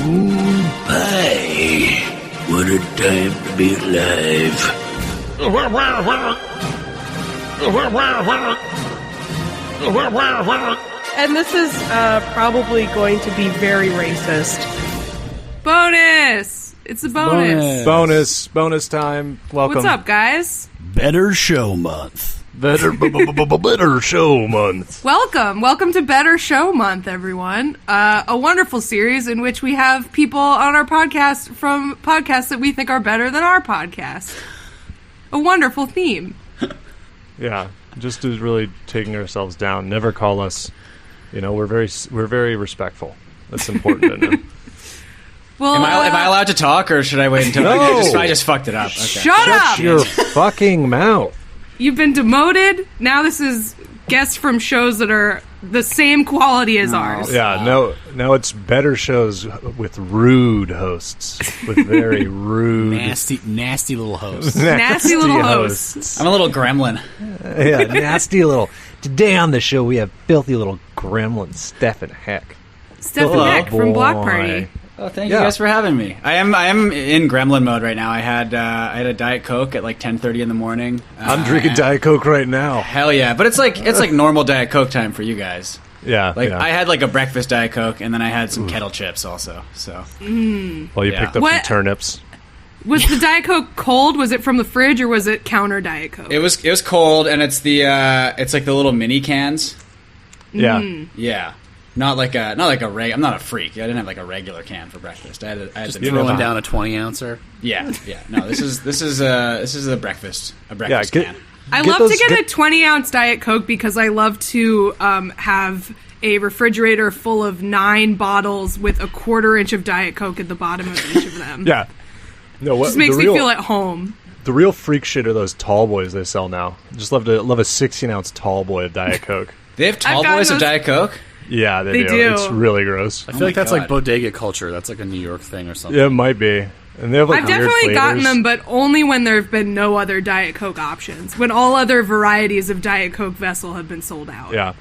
Hi. What a time to be alive. And this is probably going to be very racist. Bonus! It's a bonus. Bonus time. Welcome. What's up, guys? Better show month. Better show month. Welcome to Better Show Month, everyone. A wonderful series in which we have people on our podcast from podcasts that we think are better than our podcast. A wonderful theme. Yeah, just is really taking ourselves down. Never call us. You know, we're very respectful. That's important to know. Well, Am I allowed to talk, or should I wait until I just fucked it up? Okay. Shut up! Your fucking mouth. You've been demoted. Now this is guests from shows that are the same quality as ours. Yeah, no, it's better shows with rude hosts, with very rude, nasty little hosts. Nasty little hosts. I'm a little gremlin. Yeah, nasty little. Today on the show we have filthy little gremlin Stefan Heck. Stefan Heck from Block Party. Oh, thank you guys for having me. I am in gremlin mode right now. I had a Diet Coke at like 10:30 in the morning. I'm drinking Diet Coke right now. Hell yeah! But it's like normal Diet Coke time for you guys. Yeah, I had like a breakfast Diet Coke, and then I had some kettle chips also. So, well, you picked up some turnips. Was the Diet Coke cold? Was it from the fridge, or was it counter Diet Coke? it was cold, and it's it's like the little mini cans. Yeah, Yeah. Not like a I'm not a freak. I didn't have like a regular can for breakfast. I had Just the throwing down a 20-ouncer. Yeah. No, this is a breakfast can. I love to get a 20-ounce Diet Coke because I love to have a refrigerator full of 9 bottles with a 1/4 inch of Diet Coke at the bottom of each of them. yeah. No, what Just makes me feel at home. The real freak shit are those tall boys they sell now. Just love a 16-ounce tall boy of Diet Coke. They have tall boys of Diet Coke? Yeah, they do. It's really gross. I feel like that's like bodega culture. That's like a New York thing or something. Yeah, it might be. And they have like I've weird definitely gotten flavors. them, but only when there have been no other Diet Coke options. When all other varieties of Diet Coke vessel have been sold out. Yeah.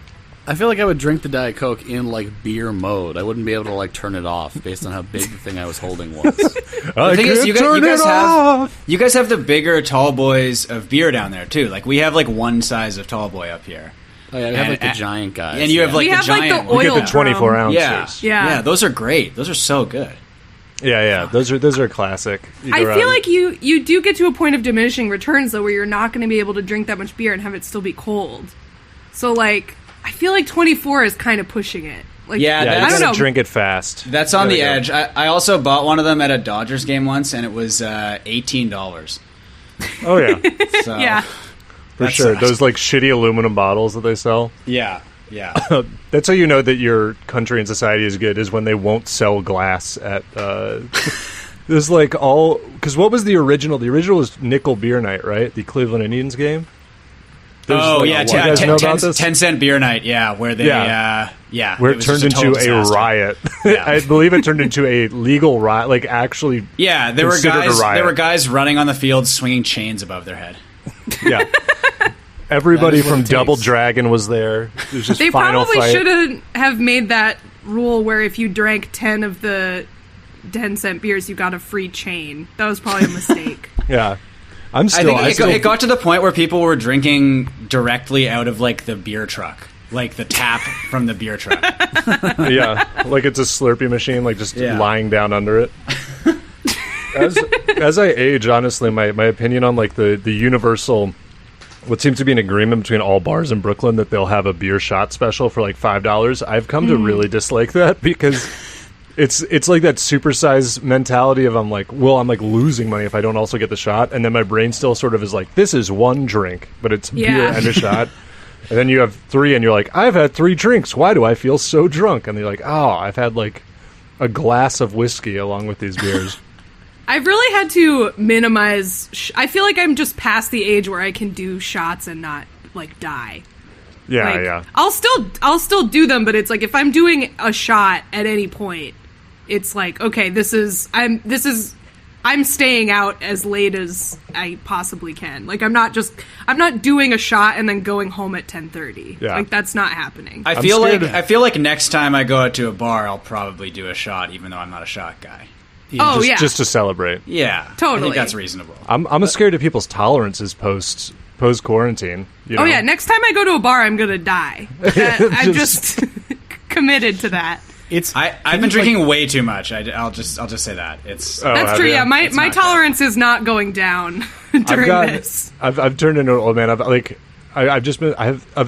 I feel like I would drink the Diet Coke in like beer mode. I wouldn't be able to like turn it off based on how big the thing I was holding was. The thing is, you guys have the bigger tall boys of beer down there too. Like we have like one size of tall boy up here. Oh yeah, we have like the giant guys. And you have like we the have giant. like the oil You get the 24 ounces. Yeah. Those are great. Those are so good. Yeah. Those are classic. I feel like you do get to a point of diminishing returns though, where you're not going to be able to drink that much beer and have it still be cold. So like, I feel like 24 is kind of pushing it. Like, Yeah, you I don't gotta know. drink it fast. That's on There the we go. edge. I also bought one of them at a Dodgers game once, and it was $18. Oh yeah, So, Yeah. for sure. Those like shitty aluminum bottles that they sell. Yeah. That's how you know that your country and society is good, is when they won't sell glass at there's like all, because what was the original? The original was Nickel Beer Night, right? The Cleveland Indians game. There's Oh like, yeah, you guys know about this? 10-cent beer night. Yeah, where they where it was turned just into total a disaster. riot. Yeah. I believe it turned into a legal riot, like actually. Yeah, there were considered a riot. guys running on the field swinging chains above their head. Yeah. Everybody That is what from it Double takes. Dragon was there. It was just They final probably fight. should have made that rule where if you drank 10 of the 10-cent beers, you got a free chain. That was probably a mistake. Yeah. I I still think it got to the point where people were drinking directly out of like the beer truck, like the tap from the beer truck. yeah, like it's a Slurpee machine, like just Yeah. lying down under it. As I age, honestly, my opinion on like the universal, what seems to be an agreement between all bars in Brooklyn that they'll have a beer shot special for like $5. I've come to really dislike that because it's like that supersize mentality of I'm like losing money if I don't also get the shot, and then my brain still sort of is like, this is one drink, but it's beer Yeah. and a shot. And then you have 3 and you're like, I've had 3 drinks. Why do I feel so drunk? And they're like, oh, I've had like a glass of whiskey along with these beers. I've really had to minimize. I feel like I'm just past the age where I can do shots and not like die. Yeah, Like, yeah. I'll still do them, but it's like if I'm doing a shot at any point, it's like, okay, this is I'm staying out as late as I possibly can. Like, I'm not doing a shot and then going home at 10:30. Yeah. Like, that's not happening. I feel like next time I go out to a bar, I'll probably do a shot, even though I'm not a shot guy. Just to celebrate. Yeah, Totally. I think that's reasonable. I'm scared of people's tolerances post quarantine. Oh yeah, next time I go to a bar, I'm gonna die. I'm just committed to that. I've been drinking way too much. I'll just say that That's true. Yeah, my tolerance is not going down during this. I've turned into an old man. Of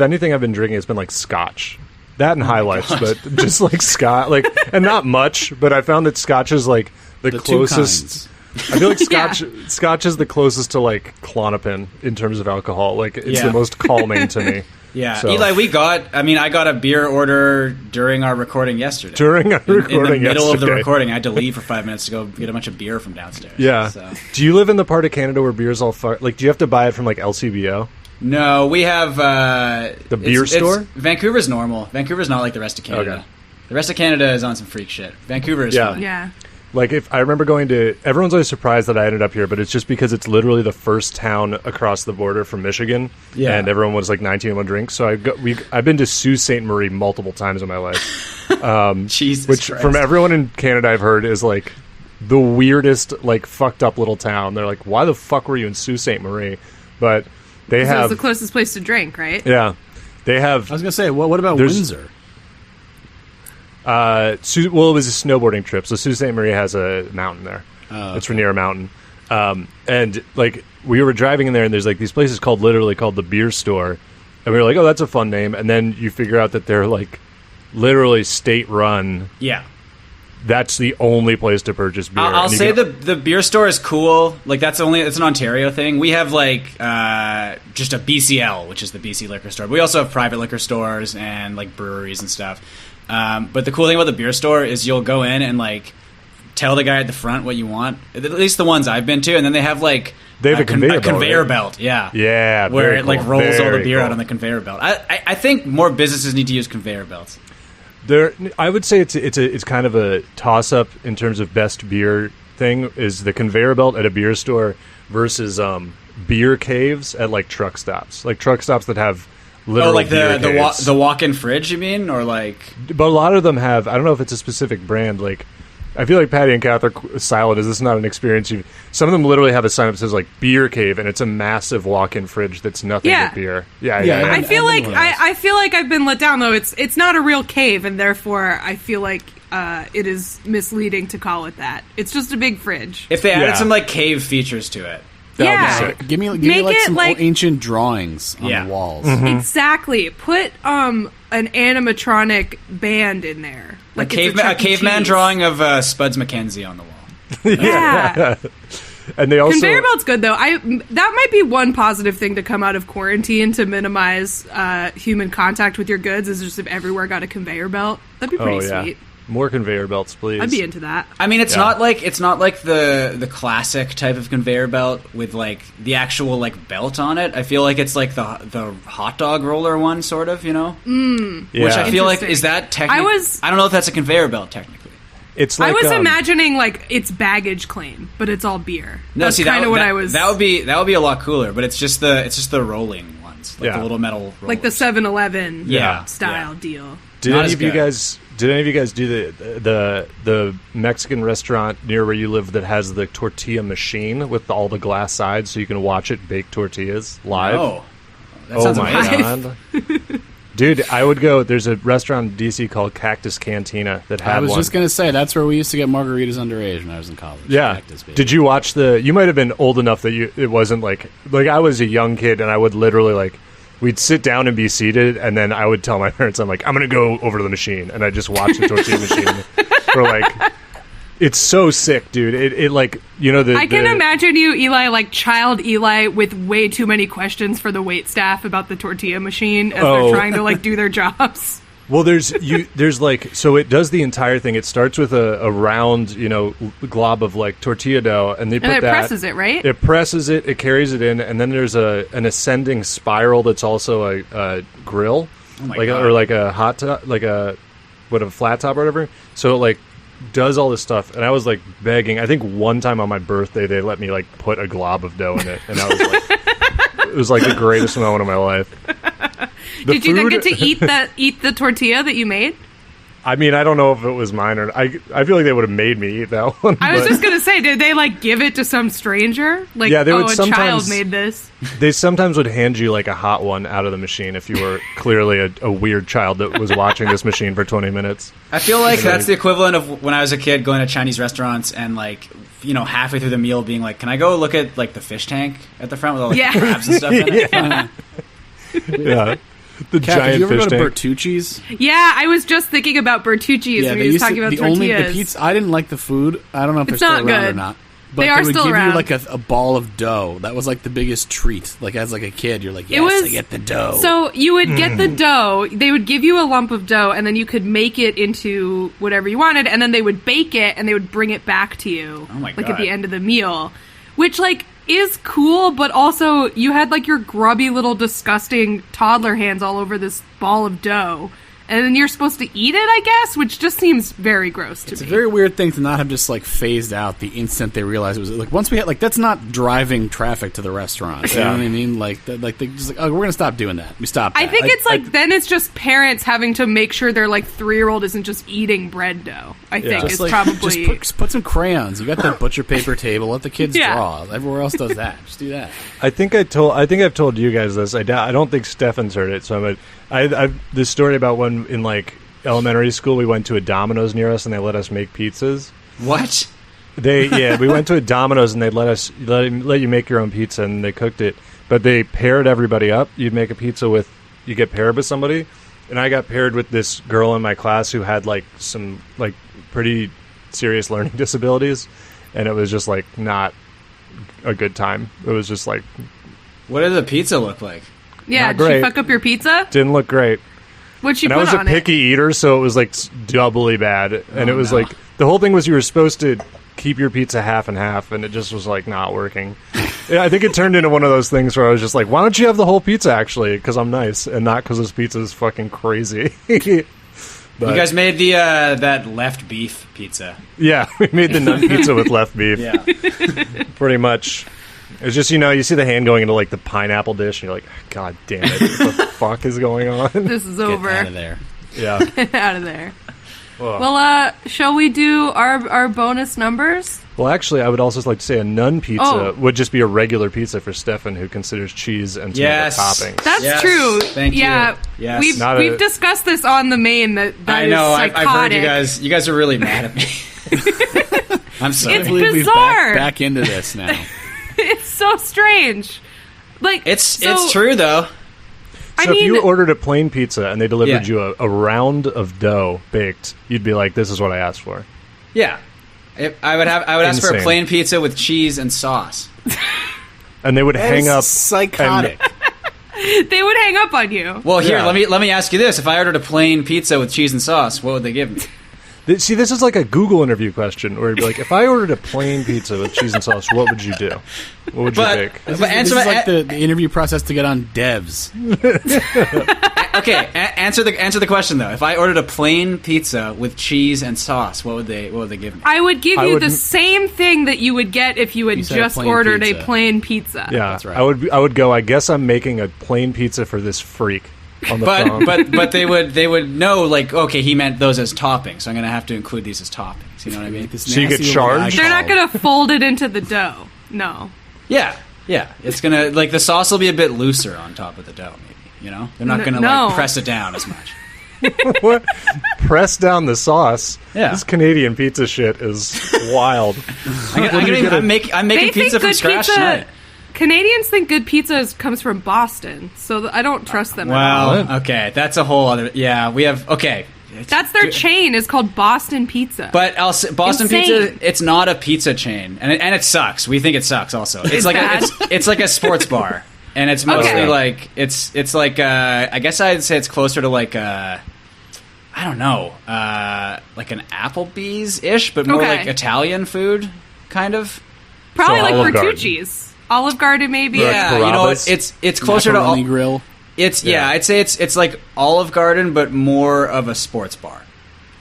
anything I've been drinking, it's been like scotch. That and High Lifes, but just like scotch, like, and not much. But I found that scotch is like the closest. I feel like scotch is the closest to like Klonopin in terms of alcohol. Like, it's the most calming to me. Yeah, so. Eli, I got a beer order during our recording yesterday. In the middle of the recording, I had to leave for 5 minutes to go get a bunch of beer from downstairs. Yeah. So. Do you live in the part of Canada where beer's all like, do you have to buy it from like LCBO? No, we have the beer store. Vancouver's normal. Vancouver's not like the rest of Canada. Okay. The rest of Canada is on some freak shit. Vancouver is fine. Yeah. Like, if I remember everyone's always surprised that I ended up here, but it's just because it's literally the first town across the border from Michigan, and everyone was like 19 and one drink. So I've been to Sault Ste. Marie multiple times in my life, Jesus which Christ. From everyone in Canada I've heard is like the weirdest, like, fucked up little town. They're like, why the fuck were you in Sault Ste. Marie? But they have it's the closest place to drink, right? Yeah, they have. I was gonna say, what about Windsor? Well, it was a snowboarding trip, so Sault Ste. Marie has a mountain there. It's near a mountain. And, like, we were driving in there, and there's, like, these places literally called the Beer Store. And we were like, oh, that's a fun name. And then you figure out that they're, like, literally state-run. Yeah. That's the only place to purchase beer. I'll say the beer store is cool. Like, it's an Ontario thing. We have, like, just a BCL, which is the BC liquor store. But we also have private liquor stores and, like, breweries and stuff. But the cool thing about the beer store is you'll go in and, like, tell the guy at the front what you want. At least the ones I've been to, and then they have like a conveyor belt. Yeah, where it like rolls all the beer cool. out on the conveyor belt. I think more businesses need to use conveyor belts. I would say it's kind of a toss up in terms of best beer thing. Is the conveyor belt at a beer store versus beer caves at like truck stops, that have. Like the walk-in fridge, you mean, or like? But a lot of them have. I don't know if it's a specific brand. Like, I feel like Patty and Kath are silent. Is this not an experience? Some of them literally have a sign that says like beer cave, and it's a massive walk-in fridge that's nothing but beer. Yeah. I feel like I've been let down though. It's not a real cave, and therefore I feel like it is misleading to call it that. It's just a big fridge. If they added some like cave features to it. Give me like some old ancient drawings on the walls. Mm-hmm. Exactly. Put an animatronic band in there. Like a caveman drawing of Spuds MacKenzie on the wall. Yeah. And they also conveyor belt's good though. That might be one positive thing to come out of quarantine to minimize human contact with your goods is just if everywhere got a conveyor belt. That'd be pretty sweet. More conveyor belts, please. I'd be into that. I mean, it's not like the classic type of conveyor belt with like the actual like belt on it. I feel like it's like the hot dog roller one, sort of, you know. Which I feel like is that technically. I don't know if that's a conveyor belt technically. It's like, I was imagining like it's baggage claim, but it's all beer. No, that's kind of what I was. That would be a lot cooler, but it's just the rolling ones, like the little metal rollers. Like the 7-Eleven style deal. Did any of you guys do the Mexican restaurant near where you live that has the tortilla machine with all the glass sides so you can watch it bake tortillas live? Oh, that sounds amazing. God. Dude, I would go. There's a restaurant in DC called Cactus Cantina that had one. I was just going to say, that's where we used to get margaritas underage when I was in college. Yeah. Did you watch you might have been old enough that it wasn't like I was a young kid and I would literally like, we'd sit down and be seated, and then I would tell my parents, I'm like, I'm going to go over to the machine, and I just watch the tortilla machine for like, it's so sick, dude. It like, you know, I can imagine you, Eli, like child Eli, with way too many questions for the wait staff about the tortilla machine as they're trying to like do their jobs. Well, there's like, so it does the entire thing. It starts with a round, you know, glob of like tortilla dough, and it presses it, right? It presses it, it carries it in, and then there's an ascending spiral that's also a grill, or like a hot top, like a flat top or whatever. So it like does all this stuff, and I was like begging. I think one time on my birthday they let me like put a glob of dough in it, and I was like, it was like the greatest moment of my life. Did you then get to eat the tortilla that you made? I mean, I don't know if it was mine or I feel like they would have made me eat that one. I was just gonna say, did they like give it to some stranger? Like, yeah, they would a child made this. They sometimes would hand you like a hot one out of the machine if you were clearly a weird child that was watching this machine for 20 minutes. I feel like that's the equivalent of when I was a kid going to Chinese restaurants and like, you know, halfway through the meal being like, "Can I go look at like the fish tank at the front with all the crabs and stuff in it?" Yeah. The Kat, giant did you ever fish go to tank. Bertucci's? Yeah, I was just thinking about Bertucci's when he was talking about the tortillas. The pizza. I didn't like the food. I don't know if It's they're still not around or good. not. But They are would still give around. you like a ball of dough. That was like the biggest treat. Like as like a kid, you're like, yes, I get the dough. So you would get the dough. They would give you a lump of dough, and then you could make it into whatever you wanted, and then they would bake it, and they would bring it back to you, Oh my like God. at the end of the meal, which like is cool, but also you had like your grubby little disgusting toddler hands all over this ball of dough. And then you're supposed to eat it, I guess, which just seems very gross to It's me. a very weird thing to not have just like phased out the instant they realized it was like once we had like that's not driving traffic to the restaurant. You know what I mean? Like they just like, oh, we're gonna stop doing that. We stopped. I that. think it's like then it's just parents having to make sure their like 3-year-old isn't just eating bread dough. I think just it's like, probably just put some crayons. You got the butcher paper table. Let the kids Yeah. draw. Everywhere else does that. Just do that. I think I've told you guys this. I don't think Stefan's heard it. So I've this story about when in like elementary school we went to a Domino's near us and they let us make pizzas. What? We went to a Domino's and they let you make your own pizza and they cooked it, but they paired everybody up. You'd make a pizza you get paired with somebody, and I got paired with this girl in my class who had like some like pretty serious learning disabilities, and it was just like not a good time. It was just like What did the pizza look like? yeah. not Did she great. fuck up your pizza? didn't look great. What'd she And put I was a on picky eater, so it was like doubly bad. And it was no. like the whole thing was you were supposed to keep your pizza half and half, and it just was like not working. Yeah, I think it turned into one of those things where I was just like, why don't you have the whole pizza actually? Because I'm nice, and not because this pizza is fucking crazy. But, You guys made the that left beef pizza. yeah, we made the nut pizza with left beef. Yeah. Pretty much. It's just, you see the hand going into like the pineapple dish, and you're like, God damn it, what the fuck is going on? This is over. Get out of there. Yeah. Get out of there. Well, Well, shall we do our bonus numbers? well, actually, I would also like to say a nun pizza Oh. would just be a regular pizza for Stefan, who considers cheese and tomato Yes. toppings. That's Yes, true. thank you. Yeah, Yes. we've Not we've a- discussed this on the main. That I is know. I've psychotic. heard you guys. You guys are really mad at me. I'm sorry. It's I believe we've bizarre. back into this now. It's so strange. Like It's so- true though. I So mean, if you ordered a plain pizza and they delivered Yeah. you a round of dough baked, you'd be like, "This is what I asked for." Yeah. I would ask for a Insane. plain pizza with cheese and sauce. And they would hang up. Psychotic. they would hang up on you. Well, here, Yeah. let me ask you this: if I ordered a plain pizza with cheese and sauce, what would they give me? See, this is like a Google interview question where you'd be like, "If I ordered a plain pizza with cheese and sauce, what would you do? What would you But, pick?" but This answer is my, like the interview process to get on devs. okay. Answer the question though. If I ordered a plain pizza with cheese and sauce, what would they give me? I would give I you would- the same thing that you would get if you had You said a just plain ordered a pizza. plain pizza. Yeah, That's right. I would go. I guess I'm making a plain pizza for this freak on the phone. But they would know like, okay, he meant those as toppings, so I'm gonna have to include these as toppings. You know what I mean? So you get charged? They're not going to fold it into the dough. No. Yeah. It's gonna like the sauce will be a bit looser on top of the dough. Maybe they're not gonna No. like press it down as much. What? Press down the sauce. Yeah. This Canadian pizza shit is wild. I'm making They pizza think from good scratch pizza. tonight. Canadians think good pizza comes from Boston, so I don't trust them at all. Well, okay, that's a whole other. Yeah, we have okay. That's their chain. Is called Boston Pizza. But Boston Insane. Pizza, it's not a pizza chain, and it sucks. We think it sucks. Also, it's like bad? it's like a sports bar, and it's mostly Okay. like it's like I guess I'd say it's closer to like I don't know, like an Applebee's ish, but more Okay. like Italian food, kind of. Probably So like Olive Garden. Bertucci's. Olive Garden, maybe. Right. Yeah, you know, Carrabba's. it's closer to Macaroni grill. It's yeah, I'd say it's like Olive Garden, but more of a sports bar.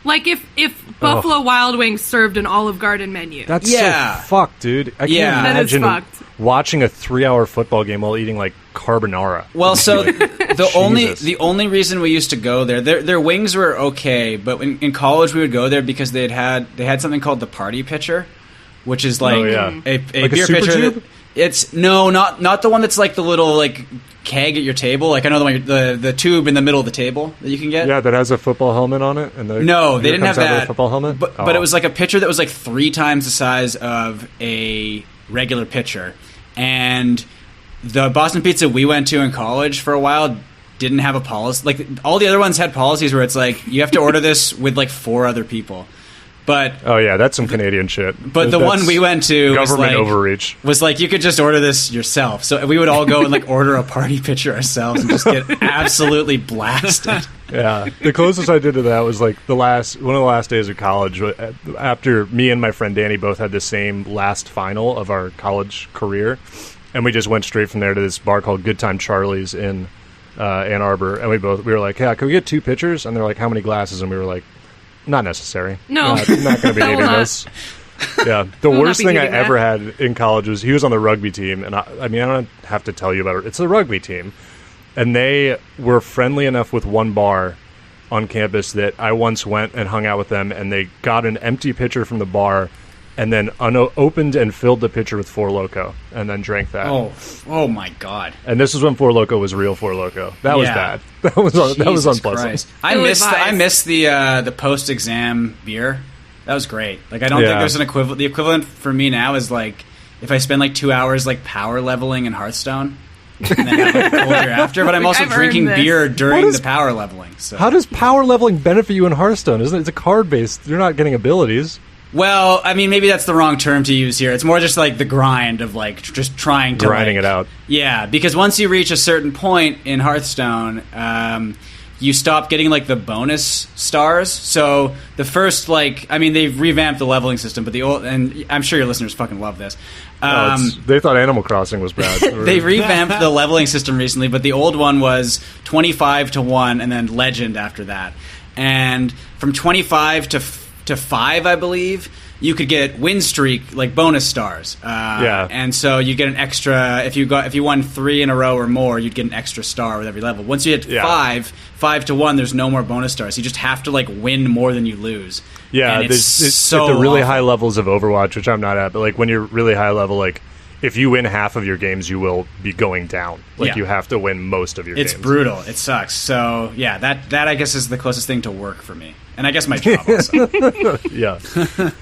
Like if Buffalo Wild Wings served an Olive Garden menu. That's so fucked, dude. I can't That is imagine fucked. watching a 3-hour football game while eating like carbonara. Well, so Jesus. the only reason we used to go there, their wings were okay, but in college we would go there because they had something called the party pitcher, which is like a Like a beer super pitcher. tube? It's not the one that's like the little like keg at your table. Like I know the tube in the middle of the table that you can get. Yeah, that has a football helmet on it. And No, they didn't have out of that a football helmet. But it was like a pitcher that was like 3 times the size of a regular pitcher. And the Boston Pizza we went to in college for a while didn't have a policy. Like all the other ones had policies where it's like you have to order this with like 4 other people. But that's some Canadian shit. But the one we went to government overreach. was like you could just order this yourself. So we would all go and like order a party pitcher ourselves and just get absolutely blasted. Yeah, the closest I did to that was like one of the last days of college. After me and my friend Danny both had the same last final of our college career, and we just went straight from there to this bar called Good Time Charlie's in Ann Arbor, and we were like, "Yeah, can we get 2 pitchers?" And they're like, "How many glasses?" And we were like, "Not necessary. No. not going to be No, needing not. this." Yeah, the will not worst be thing I needing ever that. had in college was he was on the rugby team, and I mean I don't have to tell you about it. It's the rugby team, and they were friendly enough with one bar on campus that I once went and hung out with them, and they got an empty pitcher from the bar, and then opened and filled the pitcher with Four Loko, and then drank that. Oh my god! And this was when Four Loko was real Four Loko. That was Yeah. bad. That was Jesus unpleasant. Christ. I Ill-advised. miss the post exam beer. That was great. Like I don't think there's an equivalent. The equivalent for me now is like if I spend like 2 hours like power leveling in Hearthstone, and then have like a cold beer after. But I'm also I've drinking earned this. beer during What is- the power leveling. So. How does power leveling benefit you in Hearthstone? Isn't it? It's a card based. You're not getting abilities. Well, I mean, maybe that's the wrong term to use here. It's more just like the grind of like just trying to Grinding like- it out. Yeah, because once you reach a certain point in Hearthstone, you stop getting like the bonus stars. So the first they've revamped the leveling system, but the old, and I'm sure your listeners fucking love this. They thought Animal Crossing was bad. They revamped the leveling system recently, but the old one was 25 to 1 and then legend after that. And from 25 to 5, I believe, you could get win streak like bonus stars. And so you get an extra if you won 3 in a row or more, you'd get an extra star with every level. Once you hit 5 to 1, there's no more bonus stars. You just have to like win more than you lose. Yeah, and it's so at the really awful. high levels of Overwatch, which I'm not at, but like when you're really high level, like if you win half of your games, you will be going down. Like Yeah. you have to win most of your It's games. brutal. It sucks. So yeah, that I guess is the closest thing to work for me, and I guess my job also. Yeah,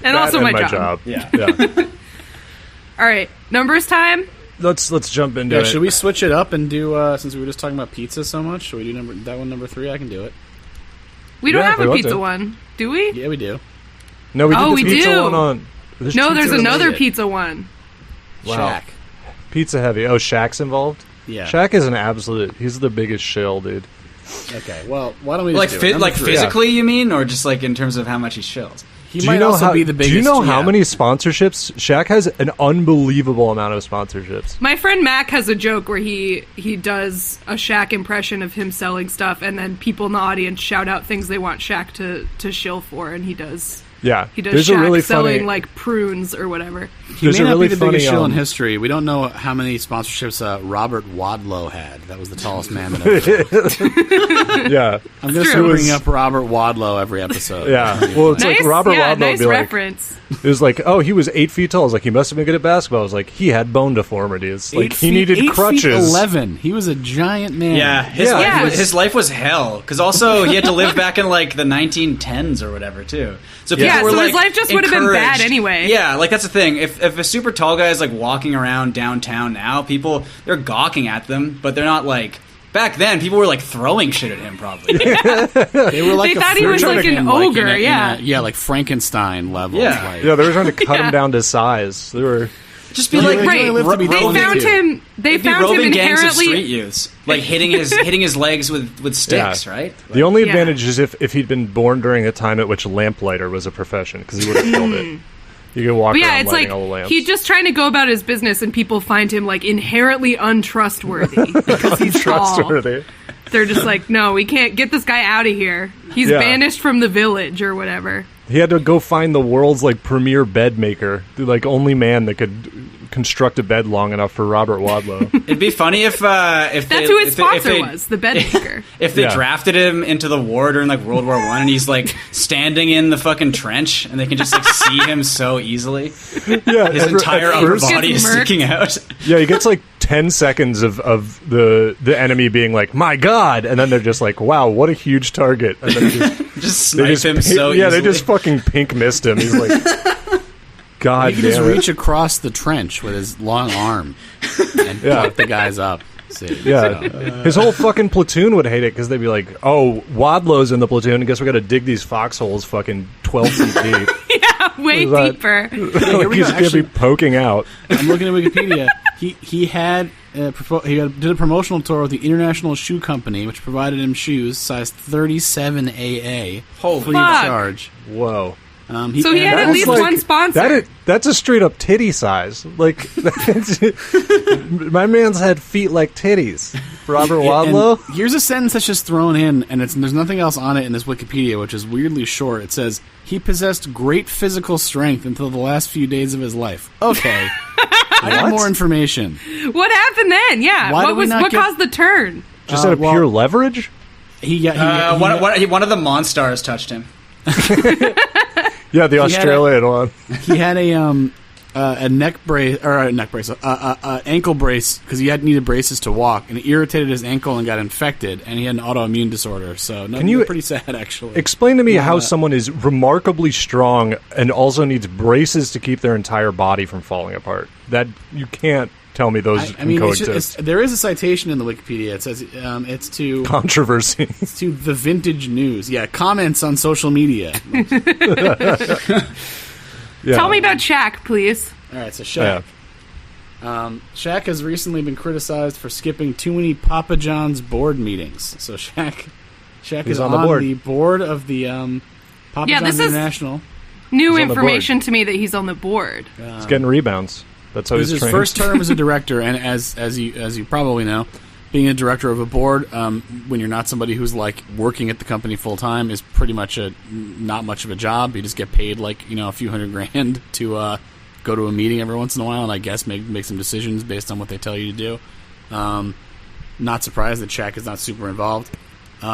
And also and my job. Yeah. All right, numbers time. Let's jump into Yeah, it. should we switch it up and do since we were just talking about pizza so much? Should we do number 3? I can do it. We don't Yeah, have we a want pizza to. one, do we? Yeah, we do. No, we did Oh, the we pizza do. one on. No, there's pizza another related. pizza one. Wow. Shaq. Pizza heavy. Oh, Shaq's involved. Yeah. Shaq is an absolute. He's the biggest shill, dude. Okay. Well, why don't we like just do it? Number 3. physically, you mean, or just like in terms of how much he shills? He might also be the biggest. Do you know how yeah. many sponsorships? Shaq has an unbelievable amount of sponsorships. My friend Mac has a joke where he does a Shaq impression of him selling stuff, and then people in the audience shout out things they want Shaq to shill for, and he does. Yeah, He does there's Shaq a really selling funny, like prunes or whatever. He There's may a not really be the biggest funny, show in um, history. We don't know how many sponsorships Robert Wadlow had. That was the tallest man in ever. yeah, I'm going to true. start bringing up Robert Wadlow every episode. yeah. Well, it's Nice, like Robert yeah, Wadlow nice would be like, reference. it was like, oh, he was 8 feet tall. I was like, he must have been good at basketball. I was like, he had bone deformities. Like he needed 8 crutches. Feet 11. He was a giant man. Yeah, his Yeah. life Yeah. was, his life was hell. Because also he had to live back in like the 1910s or whatever too. So people Yeah, were so like his life just would have been bad encouraged- anyway. Yeah, like that's the thing. If a super tall guy is like walking around downtown now, people they're gawking at them, but they're not like. Back then, people were like throwing shit at him. Probably. They were like They a thought he was fruit like an in, ogre, in a- yeah. yeah, like Frankenstein level. Yeah. Like, Yeah, they were trying to cut him down to size. They were. Just be Yeah, like they Right. live to be They roving found too. him. They They'd be found him roving gangs of inherently. street youths, like hitting his legs with sticks, Yeah. right? The only Yeah. advantage is if he'd been born during a time at which lamplighter was a profession, because he would have killed it. You can walk But yeah, around it's lighting like all the lamps. he's just trying to go about his business, and people find him like inherently untrustworthy because he's tall. Trustworthy. They're just like, no, we can't get this guy out of here. He's Yeah. banished from the village or whatever. He had to go find the world's like premier bed maker, the like only man that could construct a bed long enough for Robert Wadlow. It'd be funny if That's who his sponsor was, the bed maker. If they Yeah. drafted him into the war during like World War I, and he's like standing in the fucking trench, and they can just like see him so easily. Yeah, His entire upper first- body is Gets murked. sticking out. Yeah, he gets like 10 seconds of the enemy being like, "My God," and then they're just like, "Wow, what a huge target!" And then Just they snipe him pink- so yeah, easily. they just fucking pink missed him. He's like, God He can just damn it. reach across the trench with his long arm and Yeah. fuck the guys up. See, Yeah, so. his whole fucking platoon would hate it because they'd be like, "Oh, Wadlow's in the platoon. I guess we got to dig these foxholes fucking 12 feet deep." Way What is that? deeper. here Like, we he's go. gonna be Actually- poking out. I'm looking at Wikipedia. He did a promotional tour with the International Shoe Company, which provided him shoes size 37 AA, Holy free fuck. of charge. Whoa. So he had at That's least like- one sponsor. That's a straight up titty size. Like, my man's had feet like titties. Robert Wadlow. And here's a sentence that's just thrown in, and there's nothing else on it in this Wikipedia, which is weirdly short. It says, he possessed great physical strength until the last few days of his life. Okay. I need What? more information. What happened then? Yeah. Why did we not What get- caused the turn? Just out of well- pure leverage. He got... one of the Monstars touched him. Yeah, the had Australian one. he had a neck brace or a neck brace, ankle brace because he needed braces to walk, and it irritated his ankle and got infected, and he had an autoimmune disorder. So, no, Can you- pretty sad actually. Explain to me how Uh, someone is remarkably strong and also needs braces to keep their entire body from falling apart. That you can't tell me those I can mean, coexist. there is a citation in the Wikipedia. It says it's to Controversy. the Vintage News. Yeah, comments on social media. Yeah. Tell me about Shaq, please. All right, so Shaq. Shaq has recently been criticized for skipping too many Papa John's board meetings. So Shaq He's is on on the board. of the Papa Yeah, John's this is- International. New He's on the information to me that he's on the board. He's getting rebounds. That's how This he's is his trained. first term as a director, and as you probably know, being a director of a board, when you're not somebody who's like working at the company full time, is pretty much not much of a job. You just get paid like a few $100,000 to go to a meeting every once in a while, and I guess make some decisions based on what they tell you to do. Not surprised that Shaq is not super involved.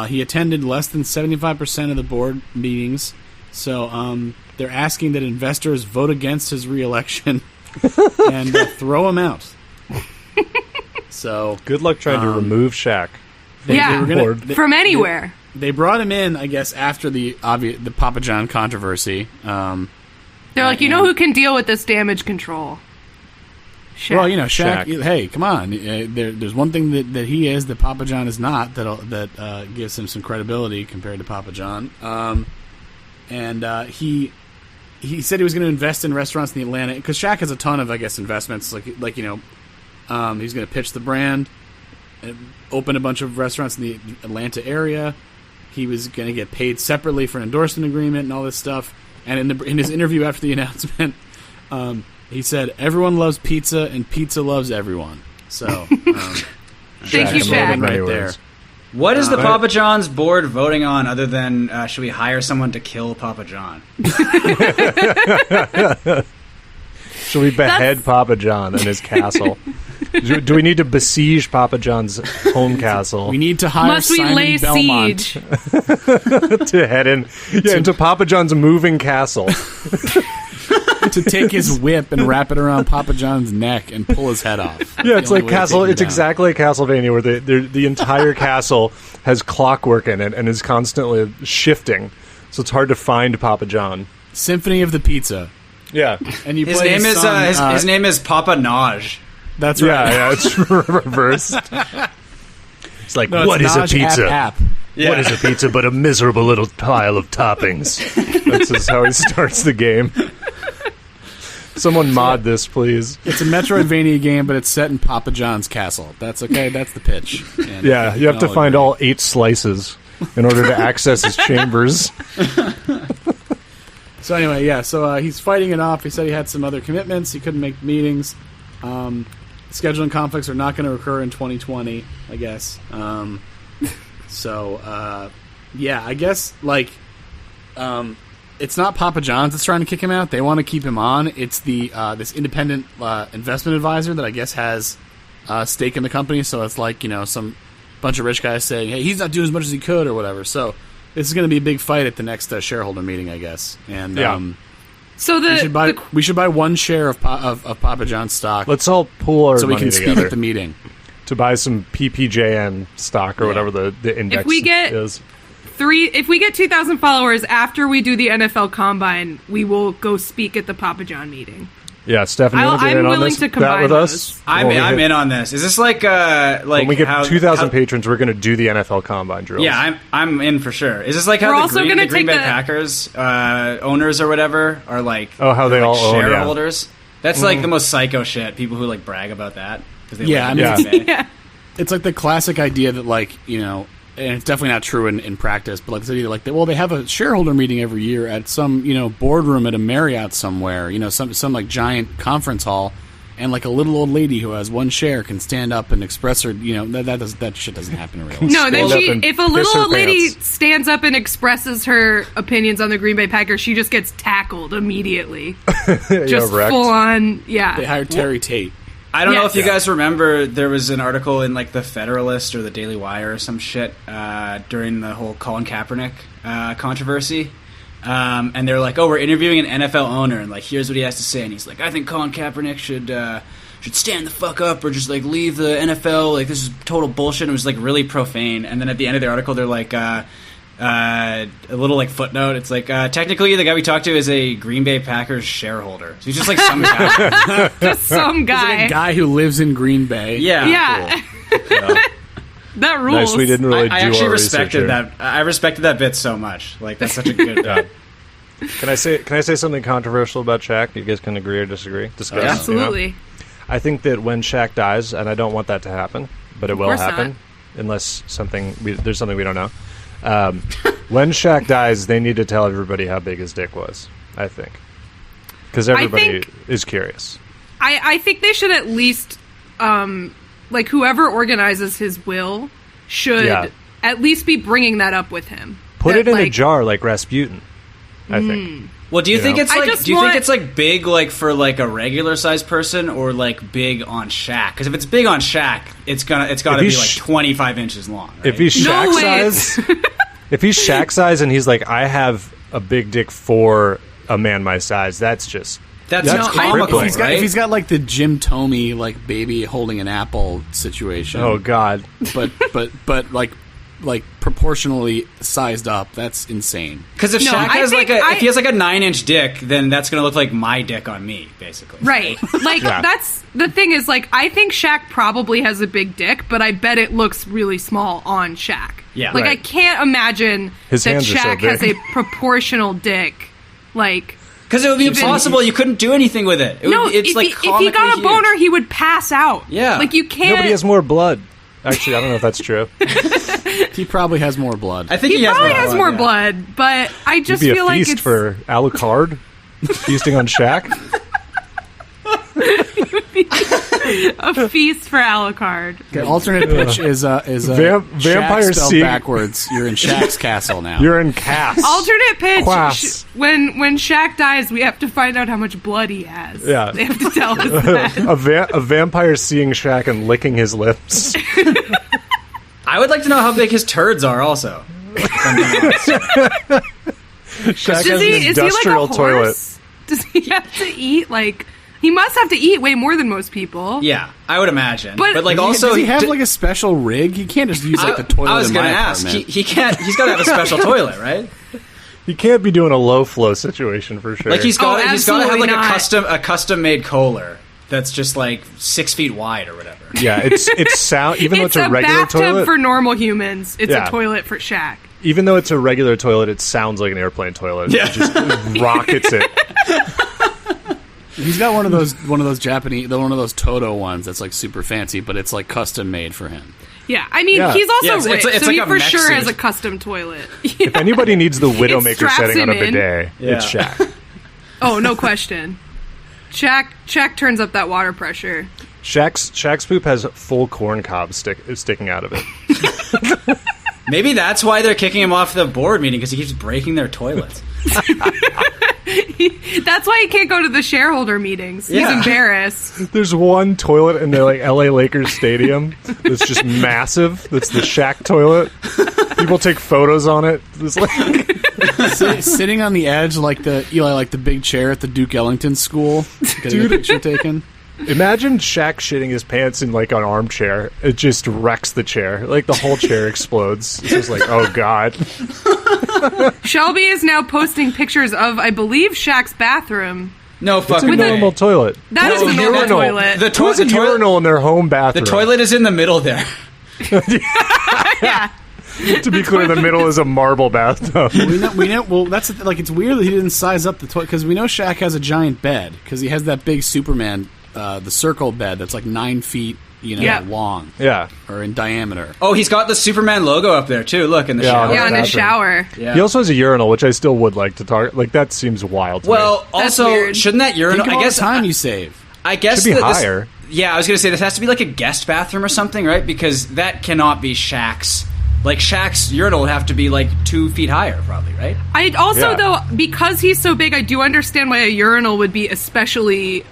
He attended less than 75% of the board meetings, so they're asking that investors vote against his reelection and throw him out. So Good luck trying to remove Shaq. Yeah. were gonna- Board. From anywhere. They brought him in, I guess, after the Papa John controversy. They're like, you know who can deal with this damage control? Shaq. Well, Shaq. Shaq. Hey, come on. There's one thing that he is that Papa John is not that gives him some credibility compared to Papa John. And he said he was going to invest in restaurants in the Atlanta because Shaq has a ton of, I guess, investments. He's going to pitch the brand, open a bunch of restaurants in the Atlanta area. He was going to get paid separately for an endorsement agreement and all this stuff. And in his interview after the announcement, he said, "Everyone loves pizza, and pizza loves everyone." So, Thank you, Shaq. right there. What is the Papa John's board voting on other than should we hire someone to kill Papa John? Should we behead Papa John and his castle? Do we need to besiege Papa John's home castle We need to hire Must we Simon lay Belmont siege? to head into Papa John's moving castle? to take his whip and wrap it around Papa John's neck and pull his head off. Yeah, it's The only like way to Castle. take him It's down. exactly like Castlevania, where the entire castle has clockwork in it and is constantly shifting, so it's hard to find Papa John. Symphony of the Pizza. Yeah, And you His play name is song, his name is Papa Naj. That's right. yeah, it's reversed. It's like, No, it's what is a Naj pizza? App. Yeah. What is a pizza but a miserable little pile of toppings? That's just how he starts the game. Someone mod this, please. It's a Metroidvania game, but it's set in Papa John's castle. That's okay. That's the pitch. And Yeah, you have to we find agree. all 8 slices in order to access his chambers. So anyway, yeah. So he's fighting it off. He said he had some other commitments. He couldn't make meetings. Scheduling conflicts are not going to occur in 2020, I guess. Yeah, I guess it's not Papa John's that's trying to kick him out. They want to keep him on. It's the this independent investment advisor that I guess has a stake in the company. So it's like, some bunch of rich guys saying, hey, he's not doing as much as he could or whatever. So this is going to be a big fight at the next shareholder meeting, I guess. And so we should buy one share of Papa John's stock. Let's all pool our so we money can speak together at the meeting to buy some PPJN stock or whatever the index is. If we get 2,000 followers after we do the NFL Combine, we will go speak at the Papa John meeting. Yeah, Stefan, you want to get in on this bet with us? I'm in on this. Is this like when we get 2,000 patrons, we're going to do the NFL Combine drills? Yeah, I'm in for sure. Is this like how the Green Bay Packers owners or whatever are like? Oh, how they all own shareholders? Yeah. That's like the most psycho shit. People who like brag about that. It's like the classic idea that and it's definitely not true in practice, but they have a shareholder meeting every year at some, boardroom at a Marriott somewhere, some like giant conference hall, and like a little old lady who has one share can stand up and express her, that shit doesn't happen in real life. No, then if a little old lady stands up and expresses her opinions on the Green Bay Packers, she just gets tackled immediately. Just full on, yeah. They hired Terry Tate. I don't know if you guys remember, there was an article in like the Federalist or the Daily Wire or some shit during the whole Colin Kaepernick controversy. And they're like, we're interviewing an NFL owner, and like, here's what he has to say. And he's like, I think Colin Kaepernick should stand the fuck up or just like leave the NFL. Like, this is total bullshit. And it was like really profane. And then at the end of the article, they're like, a little like footnote. It's like technically the guy we talked to is a Green Bay Packers shareholder. So he's just like some guy. Just some guy. He's like a guy who lives in Green Bay. Yeah. Cool. That rules. Nice, we didn't really I actually respected that. I respected that bit so much. Like, that's such a good Can I say something controversial about Shaq? You guys can agree or disagree? Discuss. Absolutely. I think that when Shaq dies, and I don't want that to happen, but it will happen unless there's something we don't know. When Shaq dies, they need to tell everybody how big his dick was, I think. Because everybody is curious. I think they should at least, whoever organizes his will should at least be bringing that up with him. Put it in a jar like Rasputin, I think. Well, do you think it's like? Do you think it's like big, like for like a regular sized person, or like big on Shaq? Because if it's big on Shaq, it's got to be like 25 inches long. Right? If he's Shaq size, if he's Shaq size, and he's like, I have a big dick for a man my size, that's comical, if he's got like the Jim Tomey like baby holding an apple situation. Oh God! But like proportionally sized up, that's insane. Because if Shaq has if he has like a 9-inch dick, then that's gonna look like my dick on me, basically. Right. Like that's the thing is like I think Shaq probably has a big dick, but I bet it looks really small on Shaq. Yeah. Like I can't imagine that Shaq has a proportional dick. Like because it would be impossible. You couldn't do anything with it. If he got a boner, he would pass out. Yeah. Like you can't. Nobody has more blood. Actually, I don't know if that's true. He probably has more blood. I think he probably has more blood, but I just feel like it's for Alucard feasting on Shaq. A feast for Alucard. Okay, alternate pitch is vampire spelled backwards. You're in Shaq's castle now. You're in Cass. Alternate pitch. When Shaq dies, we have to find out how much blood he has. Yeah, they have to tell us that. A vampire seeing Shaq and licking his lips. I would like to know how big his turds are. Also, Shaq has an industrial toilet. Does he have to eat like? He must have to eat way more than most people. Yeah, I would imagine. But like, does he have like a special rig? He can't just use like the toilet. I was going to ask. He can't. He's got to have a special toilet, right? He can't be doing a low flow situation for sure. Like he's got to have like a custom made Kohler that's just like 6 feet wide or whatever. Yeah, it's sound. Even though it's a regular bathtub toilet for normal humans, it's a toilet for Shaq. Even though it's a regular toilet, it sounds like an airplane toilet. Yeah. It just rockets it. He's got one of those Japanese, one of those Toto ones that's like super fancy, but it's like custom made for him. Yeah, I mean, he's also rich, it's so like he a for sure suit. has a custom toilet. If anybody needs the Widowmaker setting on a bidet, it's Shaq. Oh, no question. Shaq turns up that water pressure. Shaq's poop has full corn cobs sticking out of it. Maybe that's why they're kicking him off the board meeting, because he keeps breaking their toilets. That's why he can't go to the shareholder meetings. He's embarrassed. There's one toilet in the LA Lakers stadium that's just massive. That's the Shaq toilet. People take photos on it. It's like sitting on the edge like the big chair at the Duke Ellington school. Getting a picture taken. Imagine Shaq shitting his pants in like an armchair. It just wrecks the chair. Like the whole chair explodes. It's just like, oh god. Shelby is now posting pictures of, I believe, Shaq's bathroom. No fucking It's a normal toilet. That is a normal toilet. The Who's a urinal in their home bathroom? The toilet is in the middle there. Yeah. To be clear, the middle is a marble bathtub. We know. Well, that's it's weird that he didn't size up the toilet, because we know Shaq has a giant bed, because he has that big Superman, the circle bed that's like 9 feet, long, or in diameter. Oh, he's got the Superman logo up there too. Look in the shower. Yeah, in the shower. Yeah. He also has a urinal, which I still would like to talk. Like that seems wild. To Well, me. also, weird. shouldn't that urinal? Think of all the time you save. I guess Should be that higher. Yeah, I was gonna say this has to be like a guest bathroom or something, right? Because that cannot be Shaq's. Like Shaq's urinal would have to be like 2 feet higher, probably, right? I also, Yeah. though, because he's so big, I do understand why a urinal would be especially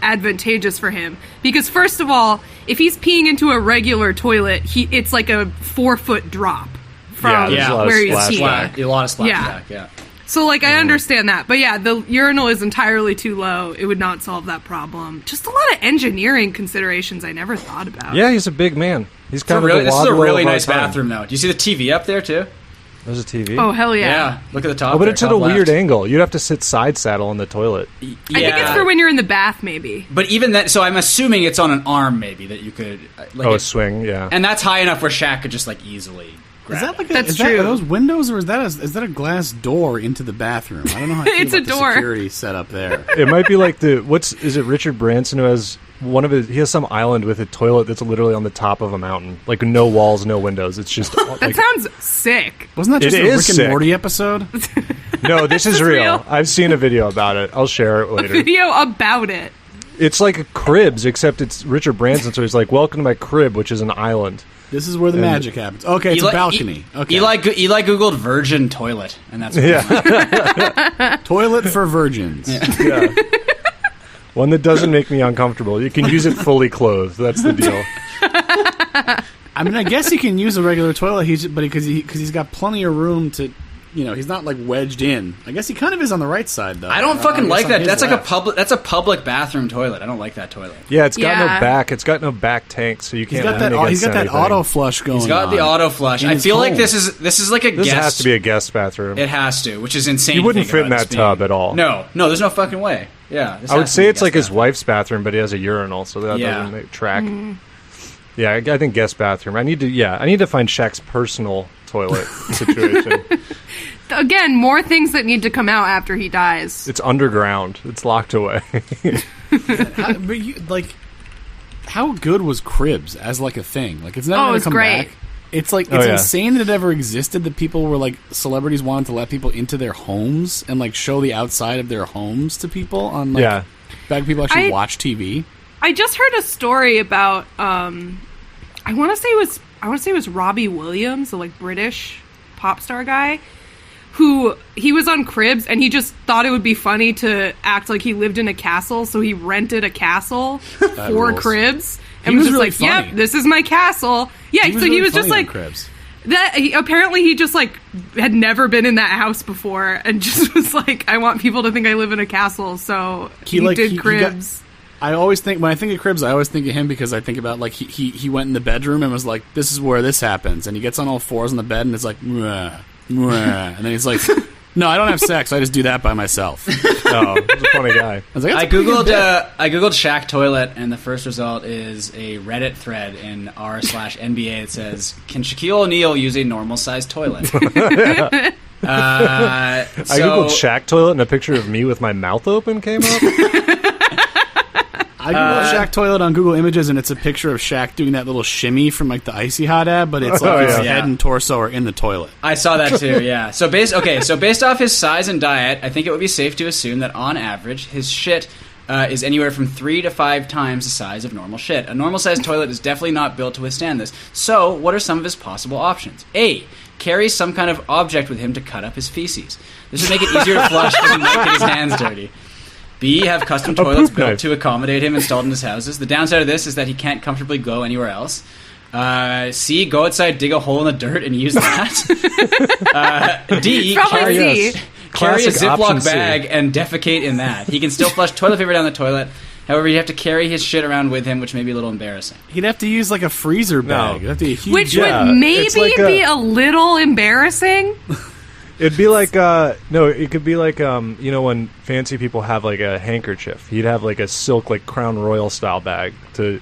advantageous for him. Because first of all, if he's peeing into a regular toilet, it's like a 4-foot drop from there's a lot of where he's splashback. peeing. A lot of splashback. Yeah. Yeah. So, like, I understand that. But yeah, the urinal is entirely too low. It would not solve that problem. Just a lot of engineering considerations I never thought about. Yeah, he's a big man. He's kind of This is a Wadlow really of our nice time. bathroom, though. Do you see the TV up there too? There's a TV. Oh, hell yeah. Yeah. Look at the top. Oh, but there, it's at top a weird left. angle. You'd have to sit side saddle in the toilet. I think it's for when you're in the bath, maybe. But even that, so I'm assuming it's on an arm, maybe that you could. Like A swing, yeah. And that's high enough where Shaq could just like easily. Is that like That's is true. Are those windows, or is that a glass door into the bathroom? I don't know how I feel It's a about the door. security set up there. It might be like is it Richard Branson who has he has some island with a toilet that's literally on the top of a mountain. Like no walls, no windows. It's just That like, sounds sick. Wasn't that just It a is Rick and sick. Morty episode? no, this is this real. real? I've seen a video about it. I'll share it later. Video about it. It's like a cribs, except it's Richard Branson, so he's like, welcome to my crib, which is an island. This is where the magic happens. Okay, it's a balcony. Okay, Eli Googled virgin toilet, and that's toilet for virgins. Yeah. One that doesn't make me uncomfortable. You can use it fully clothed. That's the deal. I mean, I guess he can use a regular toilet, because he's got plenty of room to, he's not like wedged in. I guess he kind of is on the right side though. I don't fucking guess like on that. his That's like left. that's a public bathroom toilet. I don't like that toilet. Yeah, it's got no Yeah. back. It's got no back tank, so you He's can't. got that. make He's got that anything. auto flush going. He's got the on auto flush. in I his feel like home. this is like a This guest. has to be a guest bathroom. It has to, which is insane. You wouldn't to fit think in about that this tub being- at all. No, there's no fucking way. Yeah, this I would has to say be a it's like guest his wife's bathroom, but he has a urinal, so that Yeah. doesn't make track. Yeah, I think guest bathroom. I need to find Shaq's personal toilet situation. Again, more things that need to come out after he dies. It's underground. It's locked away. How good was Cribs as like a thing? Like it's never going it's to come great. back. It's like Oh, yeah. insane that it ever existed. That people were like celebrities wanted to let people into their homes and like show the outside of their homes to people on like Yeah. back people actually I- watch TV. I just heard a story about I want to say it was Robbie Williams, the like British pop star guy, who he was on Cribs and he just thought it would be funny to act like he lived in a castle, so he rented a castle for rules. Cribs and He was was just really like, funny. "Yep, this is my castle." Yeah, so he really was just funny on like Cribs. that. Apparently, he just like had never been in that house before and just was like, "I want people to think I live in a castle," so he did Cribs. I always think when I think of Cribs, I always think of him because I think about like he went in the bedroom and was like, "This is where this happens," and he gets on all fours on the bed and it's like, "Mwah, mwah," and then he's like, "No, I don't have sex. I just do that by myself." Oh, he's a funny guy. I was like, I "That's a pretty good googled bit." Shaq toilet, and the first result is a Reddit thread in r/NBA. It says, "Can Shaquille O'Neal use a normal sized toilet?" I googled Shaq toilet and a picture of me with my mouth open came up. I Googled Shaq toilet on Google Images, and it's a picture of Shaq doing that little shimmy from like the Icy Hot ad, but it's like his head and torso are in the toilet. I saw that too. Yeah. So based off his size and diet, I think it would be safe to assume that on average his shit is anywhere from 3 to 5 times the size of normal shit. A normal-sized toilet is definitely not built to withstand this. So, what are some of his possible options? A. Carry some kind of object with him to cut up his feces. This would make it easier to flush because he might get his hands dirty. B. Have custom toilets built to accommodate him installed in his houses. The downside of this is that he can't comfortably go anywhere else. C. Go outside, dig a hole in the dirt, and use that. D. Carry a Ziploc bag and defecate in that. He can still flush toilet paper down the toilet. However, he'd have to carry his shit around with him, which may be a little embarrassing. He'd have to use like a freezer bag. It'd have to be a huge which would maybe be a little embarrassing. It'd be like it could be like when fancy people have like a handkerchief. He'd have like a silk like Crown Royal style bag to.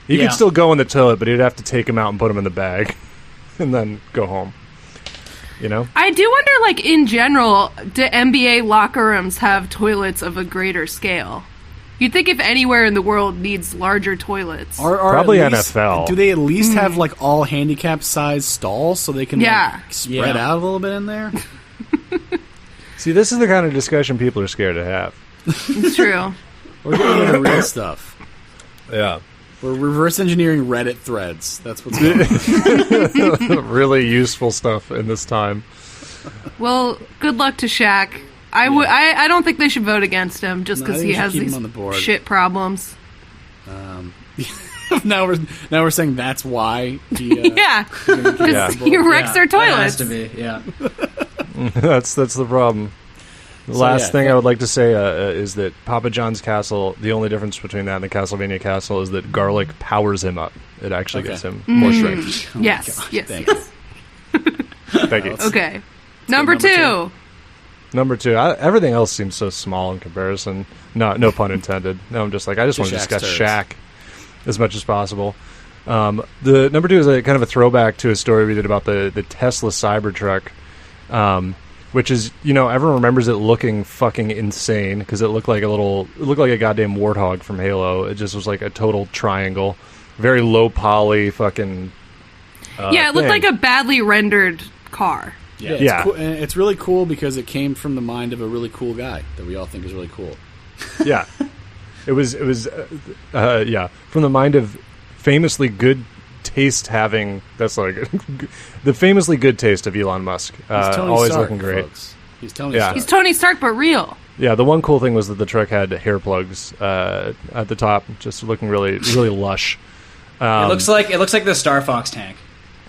He could still go in the toilet, but he'd have to take him out and put him in the bag, and then go home. You know? I do wonder, like, in general, do NBA locker rooms have toilets of a greater scale? You'd think if anywhere in the world needs larger toilets. Or probably least, NFL. Do they at least have, like, all handicap-sized stalls so they can like, spread out a little bit in there? See, this is the kind of discussion people are scared to have. It's true. We're getting into real stuff. Yeah. We're reverse engineering Reddit threads. That's what's going on. Really useful stuff in this time. Well, good luck to Shaq. I don't think they should vote against him just because he has these shit problems. Now we're saying that's why he because he wrecks their toilets. That has to be, yeah. That's the problem. The last thing I would like to say is that Papa John's Castle, the only difference between that and the Castlevania Castle is that garlic powers him up. It actually gives him more strength. Oh yes. Thanks. Thank you. Okay. Number two. Number two. Everything else seems so small in comparison. No pun intended. No, I'm just like, I just want to discuss Shaq as much as possible. The number two is a kind of a throwback to a story we did about the Tesla Cybertruck. Which is, everyone remembers it looking fucking insane because it looked like a goddamn warthog from Halo. It just was like a total triangle, very low poly fucking. It looked like a badly rendered car. Yeah, cool. And it's really cool because it came from the mind of a really cool guy that we all think is really cool. Yeah, it was from the mind of famously good taste having. That's like the famously good taste of Elon Musk. Always Stark, looking great. Folks. He's Tony Stark. He's Tony Stark, but real. Yeah, the one cool thing was that the truck had hair plugs at the top, just looking really, really lush. It looks like the Star Fox tank.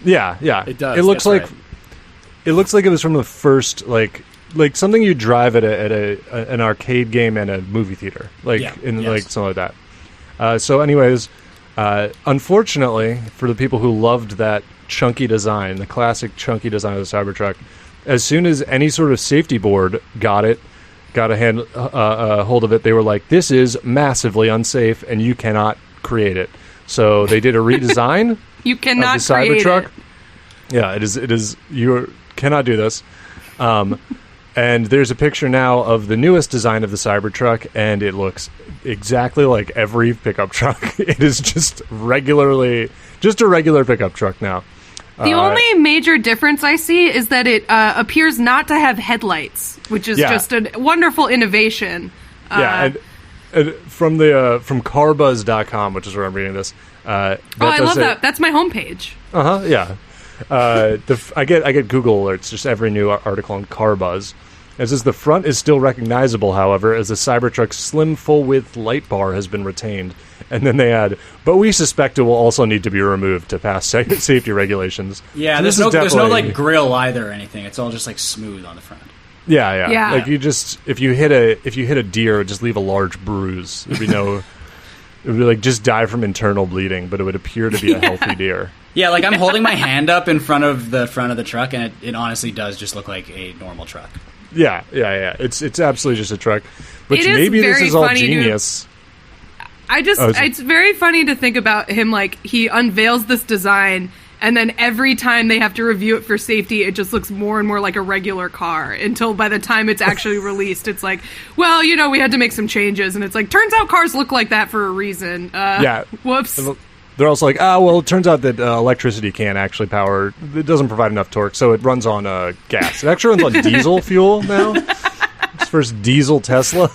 Yeah, it does. It looks like it looks like it was from the first like something you drive at an arcade game and a movie theater, like something like that. So, anyways. Unfortunately, for the people who loved that chunky design, the classic chunky design of the Cybertruck, as soon as any sort of safety board got a hold of it, they were like, "This is massively unsafe, and you cannot create it." So they did a redesign. You cannot of the Cybertruck. Yeah, it is. You cannot do this. And there's a picture now of the newest design of the Cybertruck, and it looks exactly like every pickup truck. It is just a regular pickup truck now. The only major difference I see is that it appears not to have headlights, which is just a wonderful innovation. And from carbuzz.com, which is where I'm reading this. I love that. That's my homepage. Yeah. I get Google alerts just every new article on Carbuzz. It says the front is still recognizable, however, as the Cybertruck's slim full-width light bar has been retained. And then they add, but we suspect it will also need to be removed to pass safety regulations. Yeah, so there's no like grill either or anything. It's all just like smooth on the front. Yeah. Like if you hit a deer, it would just leave a large bruise. It would be like just die from internal bleeding, but it would appear to be a healthy deer. Yeah, like I'm holding my hand up in front of the truck, and it honestly does just look like a normal truck. Yeah. It's absolutely just a truck. But maybe this is all genius. It's very funny to think about him, like, he unveils this design, And then every time they have to review it for safety, it just looks more and more like a regular car until by the time it's actually released, it's like, well, we had to make some changes. And it's like, turns out cars look like that for a reason. Whoops. They're also like, well, it turns out that electricity can't actually power, it doesn't provide enough torque, so it runs on gas. It actually runs on diesel fuel now. It's first diesel Tesla.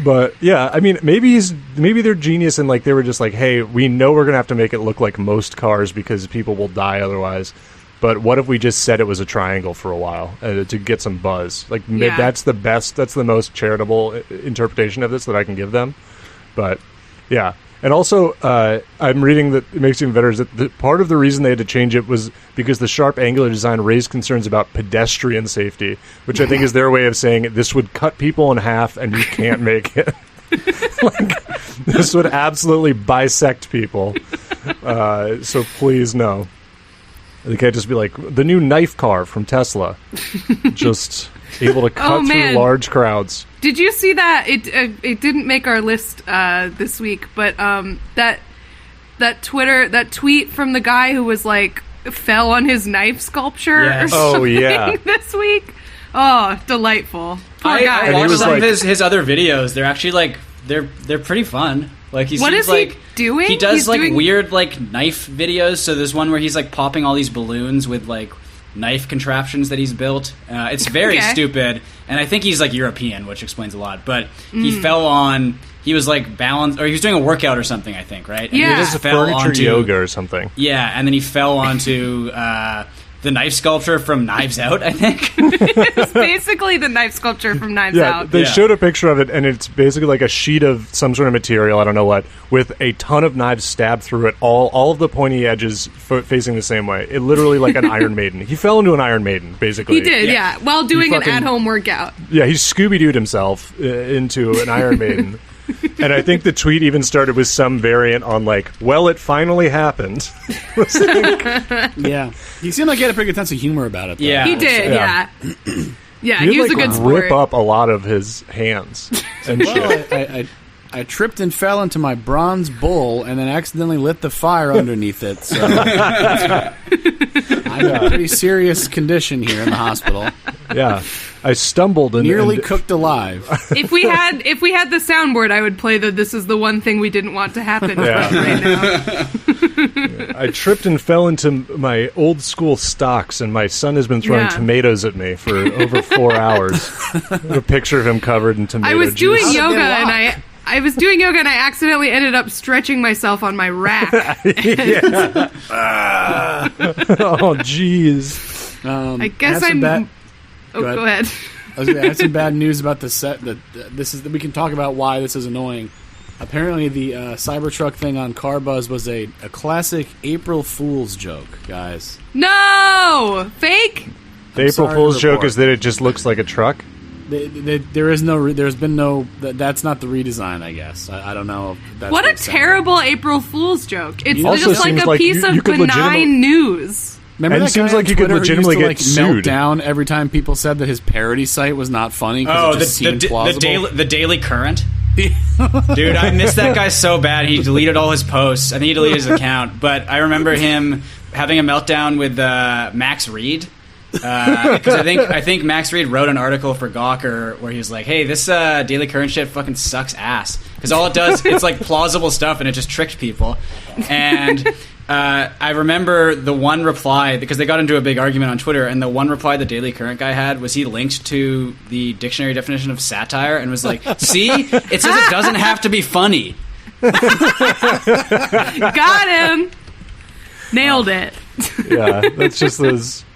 But yeah, I mean, maybe they're genius and like they were just like, hey, we know we're gonna have to make it look like most cars because people will die otherwise. But what if we just said it was a triangle for a while to get some buzz? Like that's the most charitable interpretation of this that I can give them. But yeah. And also, I'm reading that it makes it even better is that part of the reason they had to change it was because the sharp angular design raised concerns about pedestrian safety, which I think is their way of saying this would cut people in half and you can't make it. This would absolutely bisect people. So please no. They can't just be like the new knife car from Tesla. Just able to cut through large crowds. Did you see that? It didn't make our list this week, but that tweet from the guy who was like fell on his knife sculpture or something this week. Oh, delightful. Poor guy. I watched some of his other videos. They're actually like they're pretty fun. Like what is he doing? He does weird like knife videos. So there's one where he's like popping all these balloons with like knife contraptions that he's built. It's very stupid, and I think he's like European, which explains a lot. But he he was like balanced, or he was doing a workout or something, I think, right? And yeah, he does furniture yoga or something. Yeah, and then he fell onto the knife sculpture from Knives Out, I think. It's basically the knife sculpture from Knives Out. They showed a picture of it, and it's basically like a sheet of some sort of material, I don't know what, with a ton of knives stabbed through it, all of the pointy edges facing the same way. It literally like an Iron Maiden. He fell into an Iron Maiden, basically. He did, yeah, while doing an at-home workout. Yeah, he Scooby-Dooed himself into an Iron Maiden. And I think the tweet even started with some variant on like, well, it finally happened. Yeah. He seemed like he had a pretty good sense of humor about it, though. Yeah. He did, yeah. Yeah, he was like, a good sport. Rip up a lot of his hands and shit. I tripped and fell into my bronze bull and then accidentally lit the fire underneath it. So I'm in a pretty serious condition here in the hospital. Yeah. I stumbled and nearly cooked alive. If we had the soundboard, I would play the "This is the one thing we didn't want to happen" right now. I tripped and fell into my old school stocks, and my son has been throwing tomatoes at me for over 4 hours. A picture of him covered in tomato juice. juice. I was doing yoga and I accidentally ended up stretching myself on my rack. Oh, jeez. I guess go ahead. I have some bad news about the set. We can talk about why this is annoying. Apparently, the Cybertruck thing on CarBuzz was a classic April Fool's joke, guys. No, fake. The April Fool's joke is that it just looks like a truck. There's been no. That's not the redesign, I guess. I don't know. If that's what a terrible April Fool's joke! It's also just like a piece of benign news. Remember and it seems like you could legitimately get sued. Melt down every time people said that his parody site was not funny because it just seemed plausible. The Daily Current. Dude, I miss that guy so bad. He deleted all his posts. I think he deleted his account. But I remember him having a meltdown with Max Reed. Because I think Max Reed wrote an article for Gawker where he was like, "Hey, this Daily Current shit fucking sucks ass." Because all it does, it's like plausible stuff, and it just tricked people. And I remember the one reply, because they got into a big argument on Twitter, and the one reply the Daily Current guy had was he linked to the dictionary definition of satire and was like, "See, it says it doesn't have to be funny." Got him. Nailed it. Yeah, that's just those.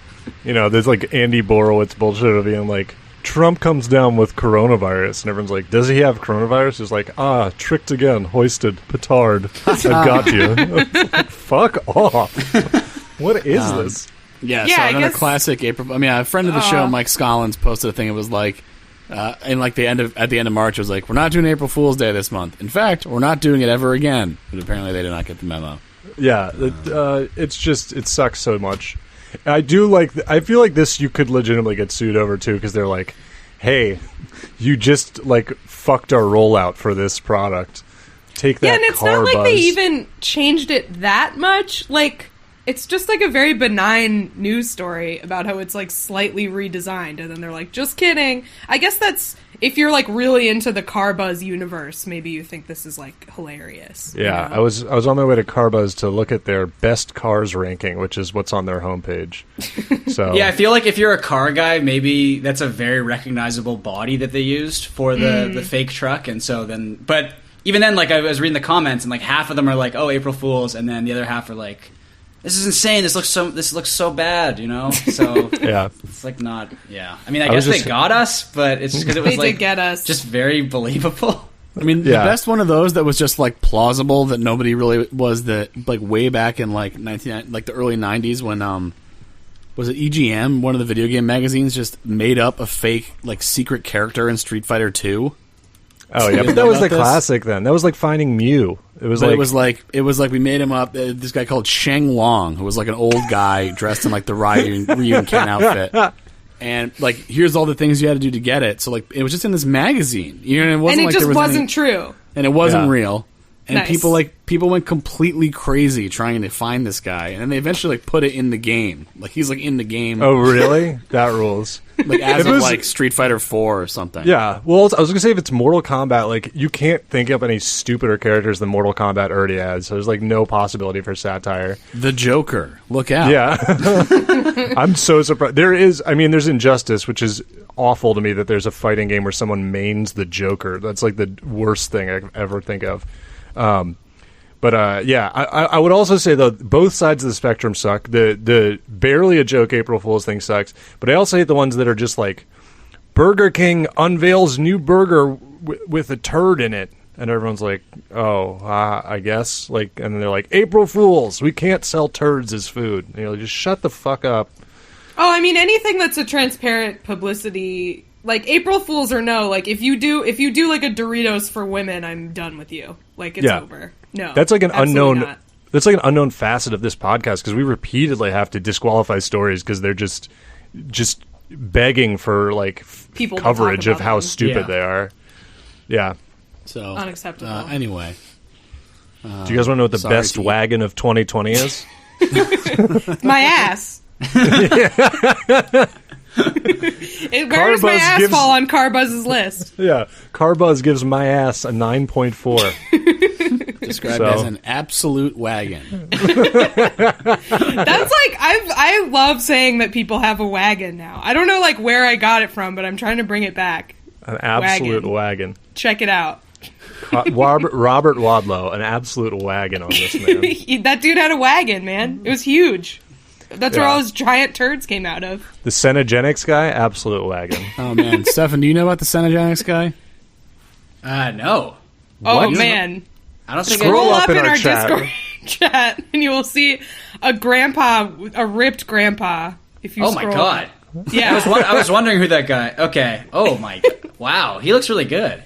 There's like Andy Borowitz bullshit of being like, Trump comes down with coronavirus, and everyone's like, does he have coronavirus? He's like, tricked again, hoisted, petard, I got you. Like, fuck off. What is this? Yeah, so another classic April. I mean, a friend of the show, Mike Scollins, posted a thing. It was like, and like at the end of March, it was like, we're not doing April Fool's Day this month. In fact, we're not doing it ever again. But apparently, they did not get the memo. Yeah, it's just it sucks so much. I feel like this you could legitimately get sued over too, because they're like, hey, you just like fucked our rollout for this product. Take that. Yeah, and it's not like they even changed it that much. Like It's just like a very benign news story about how it's like slightly redesigned, and then they're like, just kidding. I guess that's, if you're like really into the Car Buzz universe, maybe you think this is like hilarious. Yeah, you know? I was on my way to Carbuzz to look at their best cars ranking, which is what's on their homepage. So Yeah, I feel like if you're a car guy, maybe that's a very recognizable body that they used for the fake truck, and so then, but even then, like I was reading the comments, and like half of them are like, "Oh, April Fools," and then the other half are like, "This is insane. This looks so bad," you know. So yeah, it's like not. Yeah, I mean, I guess they got us, but it's just because it was They like did get us. just very believable. I mean, the best one of those that was just like plausible that nobody really was the like way back in like the early 90s when was it EGM, one of the video game magazines, just made up a fake like secret character in Street Fighter 2. Oh yeah, but that was the classic then. That was like Finding Mew. It was like we made him up. This guy called Shang Long, who was like an old guy dressed in like the Ryu Ken outfit. And like, here's all the things you had to do to get it. So like, it was just in this magazine. You know, it wasn't and it like just there was wasn't true. And it wasn't real. And Nice. people went completely crazy trying to find this guy, and then they eventually like put it in the game. Like he's like in the game. Oh really? That rules. Like as of like Street Fighter 4 or something. Yeah. Well, I was gonna say if it's Mortal Kombat, like you can't think up any stupider characters than Mortal Kombat already has. So there's like no possibility for satire. The Joker. Look out. Yeah. I'm so surprised. There's Injustice, which is awful to me that there's a fighting game where someone mains the Joker. That's like the worst thing I could ever think of. Yeah, I would also say though both sides of the spectrum suck. The barely a joke April Fool's thing sucks, but I also hate the ones that are just like Burger King unveils new burger with a turd in it, and everyone's like, oh, I guess, like, and then they're like, April Fools, we can't sell turds as food. You know, just shut the fuck up. Oh, I mean, anything that's a transparent publicity, like April Fools or no, like if you do like a Doritos for women, I'm done with you. Like it's over. No, that's like an absolutely unknown. not. That's like an unknown facet of this podcast because we repeatedly have to disqualify stories because they're just begging for like People to coverage talk of about how them. stupid they are. Yeah. So Unacceptable. Anyway, Do you guys want to know what the best wagon of 2020 is? My ass. Where does my ass fall on Carbuzz's list? Yeah, Carbuzz gives my ass a 9.4. described as an absolute wagon. That's like I love saying that people have a wagon now. I don't know like where I got it from, but I'm trying to bring it back. An absolute wagon. Check it out. Robert Wadlow, an absolute wagon on this man. That dude had a wagon, man. It was huge. That's where all his giant turds came out of. The Cenogenics guy, absolute wagon. Oh man, Stefan, do you know about the Cenogenics guy? No. Oh man. I don't think Scroll up up in in our our chat. Discord chat, and you will see a ripped grandpa. If you Oh my scroll god. up. Yeah. I was wondering who that guy. Okay. Oh my. Wow. He looks really good.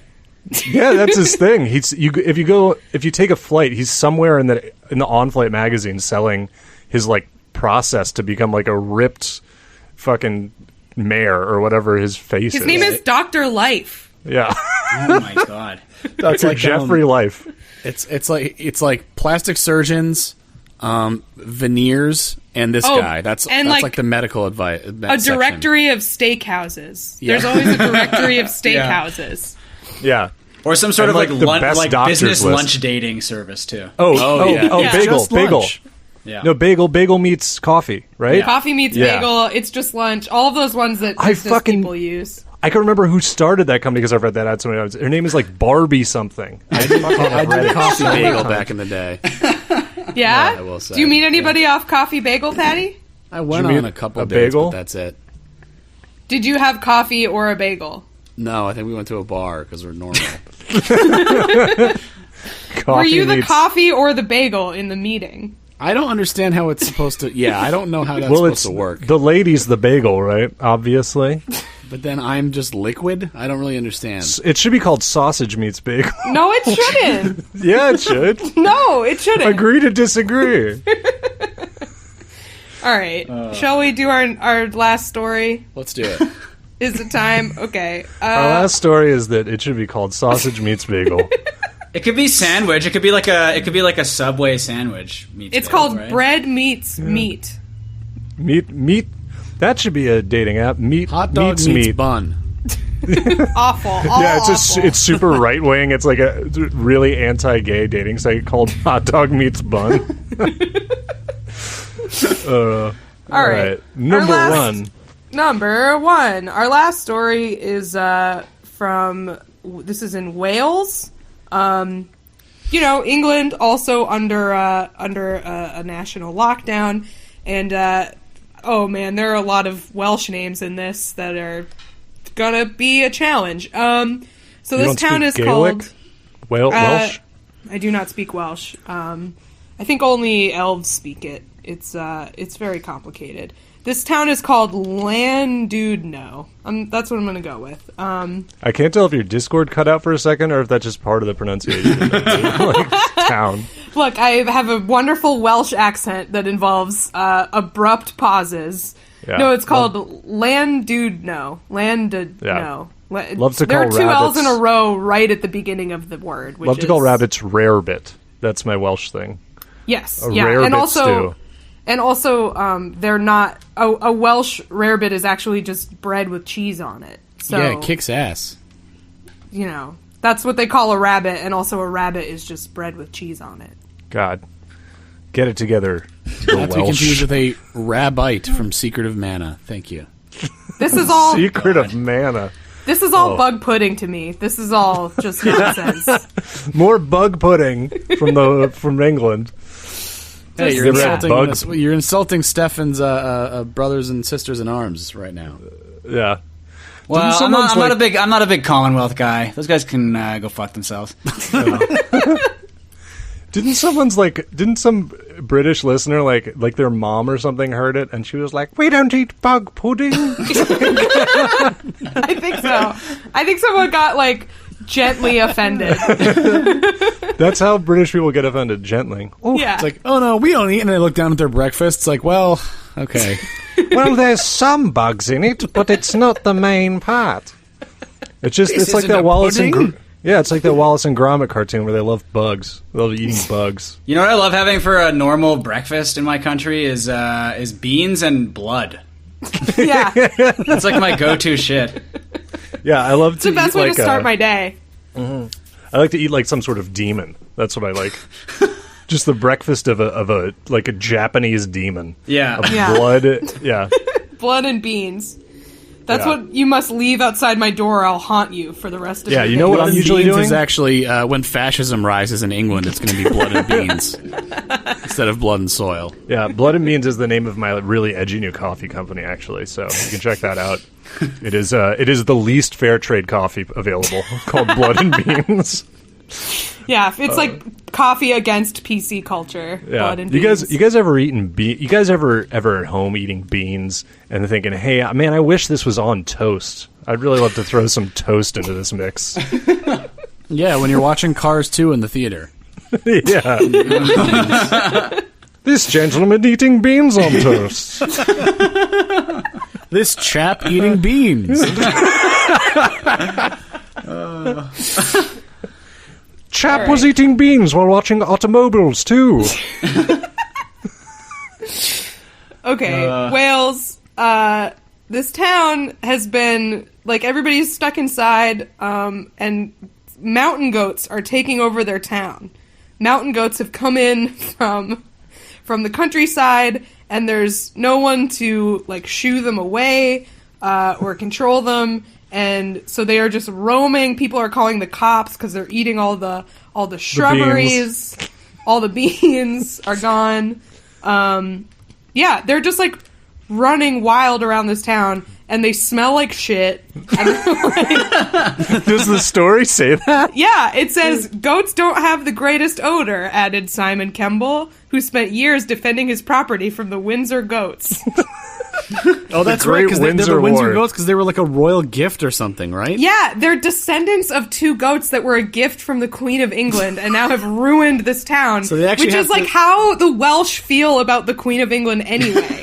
Yeah, that's his thing. If you take a flight, he's somewhere in the on-flight magazine selling his like process to become like a ripped fucking mayor or whatever his face is. His name is Dr. Life. Yeah. Oh my god. That's like Jeffrey Life. It's like plastic surgeons, veneers, and this guy. That's like the medical advice. A directory of steakhouses. Yeah. There's always a directory of steakhouses. Yeah. Or some sort of like business list. lunch dating service too. Yeah. Bagel. Yeah. No, bagel meets coffee, right? Yeah. Coffee meets bagel. It's just lunch. All of those ones that business people use. I can remember who started that company because I've read that ad so many times. Her name is like Barbie something. I did coffee bagel back in the day. Yeah? I will say. Do you meet anybody off Coffee Bagel, Patty? I went on a couple of dates, but that's it. Did you have coffee or a bagel? No, I think we went to a bar because we're normal. Were you the coffee or the bagel in the meeting? I don't understand how it's supposed to... Yeah, I don't know how that's supposed to work. The lady's the bagel, right? Obviously. But then I'm just liquid? I don't really understand. It should be called sausage meets bagel. No, it shouldn't. Yeah, it should. No, it shouldn't. Agree to disagree. All right. Shall we do our last story? Let's do it. Is it time? Okay. Our last story is that it should be called sausage meets bagel. It could be sandwich. It could be like a Subway sandwich. It's called bread meets meat. Meat. That should be a dating app. Meat. Hot dog meets meets meat. bun. Awful. Yeah, awful. it's super right wing. It's like a really anti-gay dating site called Hot Dog Meets Bun. All right. Number one. Our last story is this is in Wales. England also under a national lockdown, and oh man, there are a lot of Welsh names in this that are gonna be a challenge. So this town is called Welsh. I do not speak Welsh. I think only elves speak it. It's very complicated. This town is called Llandudno. That's what I'm going to go with. I can't tell if your Discord cut out for a second or if that's just part of the pronunciation of the town. Look, I have a wonderful Welsh accent that involves abrupt pauses. Yeah. No, it's called Llandudno. Llandudno. Yeah. Love to there call are two rabbits, L's in a row right at the beginning of the word. Love to call rabbits rarebit. That's my Welsh thing. Yes. Rarebit stew. And also, they're not... A Welsh rarebit is actually just bread with cheese on it. So, yeah, it kicks ass. That's what they call a rabbit, and also a rabbit is just bread with cheese on it. God. Get it together. Not to be confused with a rabbite from Secret of Mana. Thank you. This is all... Secret of Mana. This is all bug pudding to me. This is all just nonsense. More bug pudding from England. Hey, you're insulting Stefan's brothers and sisters in arms right now. Yeah. Well, I'm not a big Commonwealth guy. Those guys can go fuck themselves. Didn't some British listener like their mom or something heard it and she was like, "We don't eat bug pudding." I think so. I think someone got gently offended. That's how British people get offended, gently. Ooh. Yeah. It's like, oh no, we don't eat. And they look down at their breakfast. It's like, well, okay. Well, there's some bugs in it, but it's not the main part. It's like that Wallace and it's like that Wallace and Gromit cartoon where they love bugs. They love eating bugs. You know what I love having for a normal breakfast in my country is beans and blood. Yeah. That's like my go-to shit. Yeah, I love to eat. It's the best way to start my day. Mm-hmm. I like to eat like some sort of demon. That's what I like. Just the breakfast of a Japanese demon. Yeah. Of blood. Yeah. Blood and beans. That's what you must leave outside my door. I'll haunt you for the rest of your day. You know what I'm usually doing? Is actually when fascism rises in England, it's going to be blood and beans instead of blood and soil. Yeah, Blood and Beans is the name of my really edgy new coffee company, actually. So you can check that out. It is the least fair trade coffee available, called Blood and Beans. Yeah, it's like coffee against PC culture. Yeah, Blood and beans. You guys ever ever at home eating beans and thinking, hey, man, I wish this was on toast. I'd really love to throw some toast into this mix. Yeah, when you're watching Cars 2 in the theater. Yeah. This gentleman eating beans on toast. This chap eating beans. Chap was eating beans while watching Automobiles too. Okay, Wales. This town has been everybody's stuck inside, and mountain goats are taking over their town. Mountain goats have come in from the countryside, and there's no one to shoo them away or control them. And so they are just roaming. People are calling the cops because they're eating all the shrubberies. All the beans are gone. Yeah, they're just running wild around this town, and they smell like shit. Does the story say that? Yeah, it says, goats don't have the greatest odor, added Simon Kemble, who spent years defending his property from the Windsor goats. Oh, that's right, because they're the Windsor goats because they were a royal gift or something, right? Yeah, they're descendants of two goats that were a gift from the Queen of England and now have ruined this town, so they which is how the Welsh feel about the Queen of England anyway.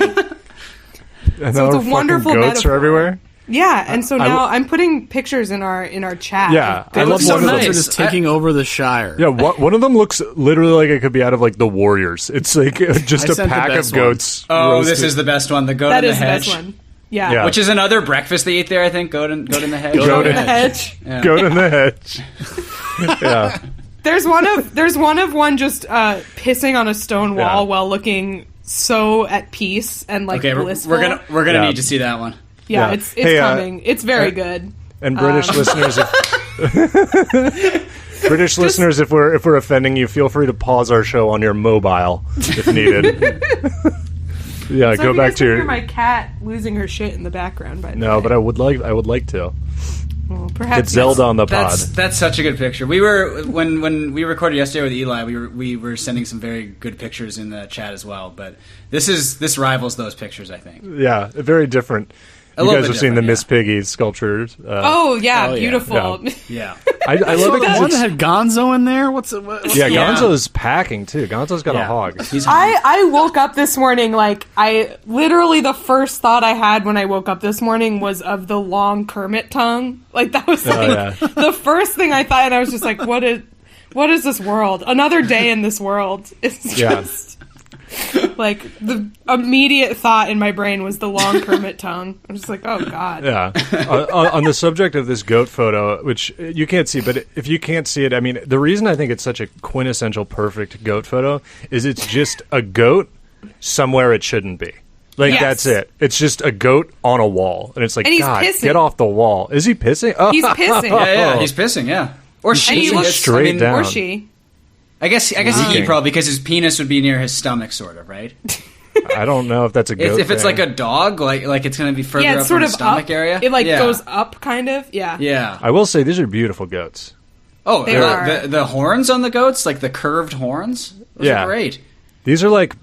And so it's a wonderful goats metaphor. are everywhere? Yeah, and so now I'm putting pictures in our chat. Yeah, I love so one of them nice. are just taking over the Shire. Yeah, one of them looks literally like it could be out of like the Warriors. It's like just I a sent the pack of best one. goats. Oh, roasted. this is the best one. The goat That in the is the hedge. best one. Yeah. Yeah. Which is another breakfast they eat there, I think. Goat in the hedge. Goat in The hedge. goat in the hedge. Yeah, There's one of one just pissing on a stone wall Yeah. while looking so at peace and like Okay, blissful. we're gonna Yeah. need to see that one. Yeah, Yeah. it's Hey, coming. It's very good. and British listeners, listeners, if we're offending you, feel free to pause our show on your mobile if needed. Yeah, So go you back guys to can your. hear my cat losing her shit in the background. By the No, way. but I would like to. Well, perhaps Get Zelda on the pod. That's such a good picture. We were when we recorded yesterday with Eli. We were sending some very good pictures in the chat as well. But this rivals those pictures, I think. Yeah, very different. You little guys bit have seen the different, Miss Piggy sculptures. Oh yeah, Oh, yeah. beautiful. Yeah. Yeah. I love So it the 'cause one that it's, had Gonzo in there. What's yeah, Yeah. Gonzo's packing too. Gonzo's got a Yeah. hog. He's I woke up this morning like I literally the first thought I had when I woke up this morning was of the long Kermit tongue. Like that was like yeah. the first thing I thought, and I was just like, what is this world? Another day in this world. It's Yeah. just like the immediate thought in my brain was the long Kermit tongue. I'm just like, oh god. Yeah. On the subject of this goat photo, which you can't see, but if you can't see it, I mean, the reason I think it's such a quintessential perfect goat photo is it's just a goat somewhere it shouldn't be. Like, Yes. that's it. It's just a goat on a wall. And it's like, And he's God, pissing. get off the wall. Is he pissing? Oh. He's pissing. Yeah, he's pissing. Yeah, or she. And he looks straight down. Or she. I guess he Leaking. probably because his penis would be near his stomach, sort of, right? I don't know if that's a goat If it's thing. like a dog, like it's going to be further Yeah, up it's sort in of the stomach up. area. It like Yeah. goes up kind of. Yeah. Yeah. I will say, these are beautiful goats. Oh, They are. the horns on the goats, like the curved horns. Those Yeah. are great. These are like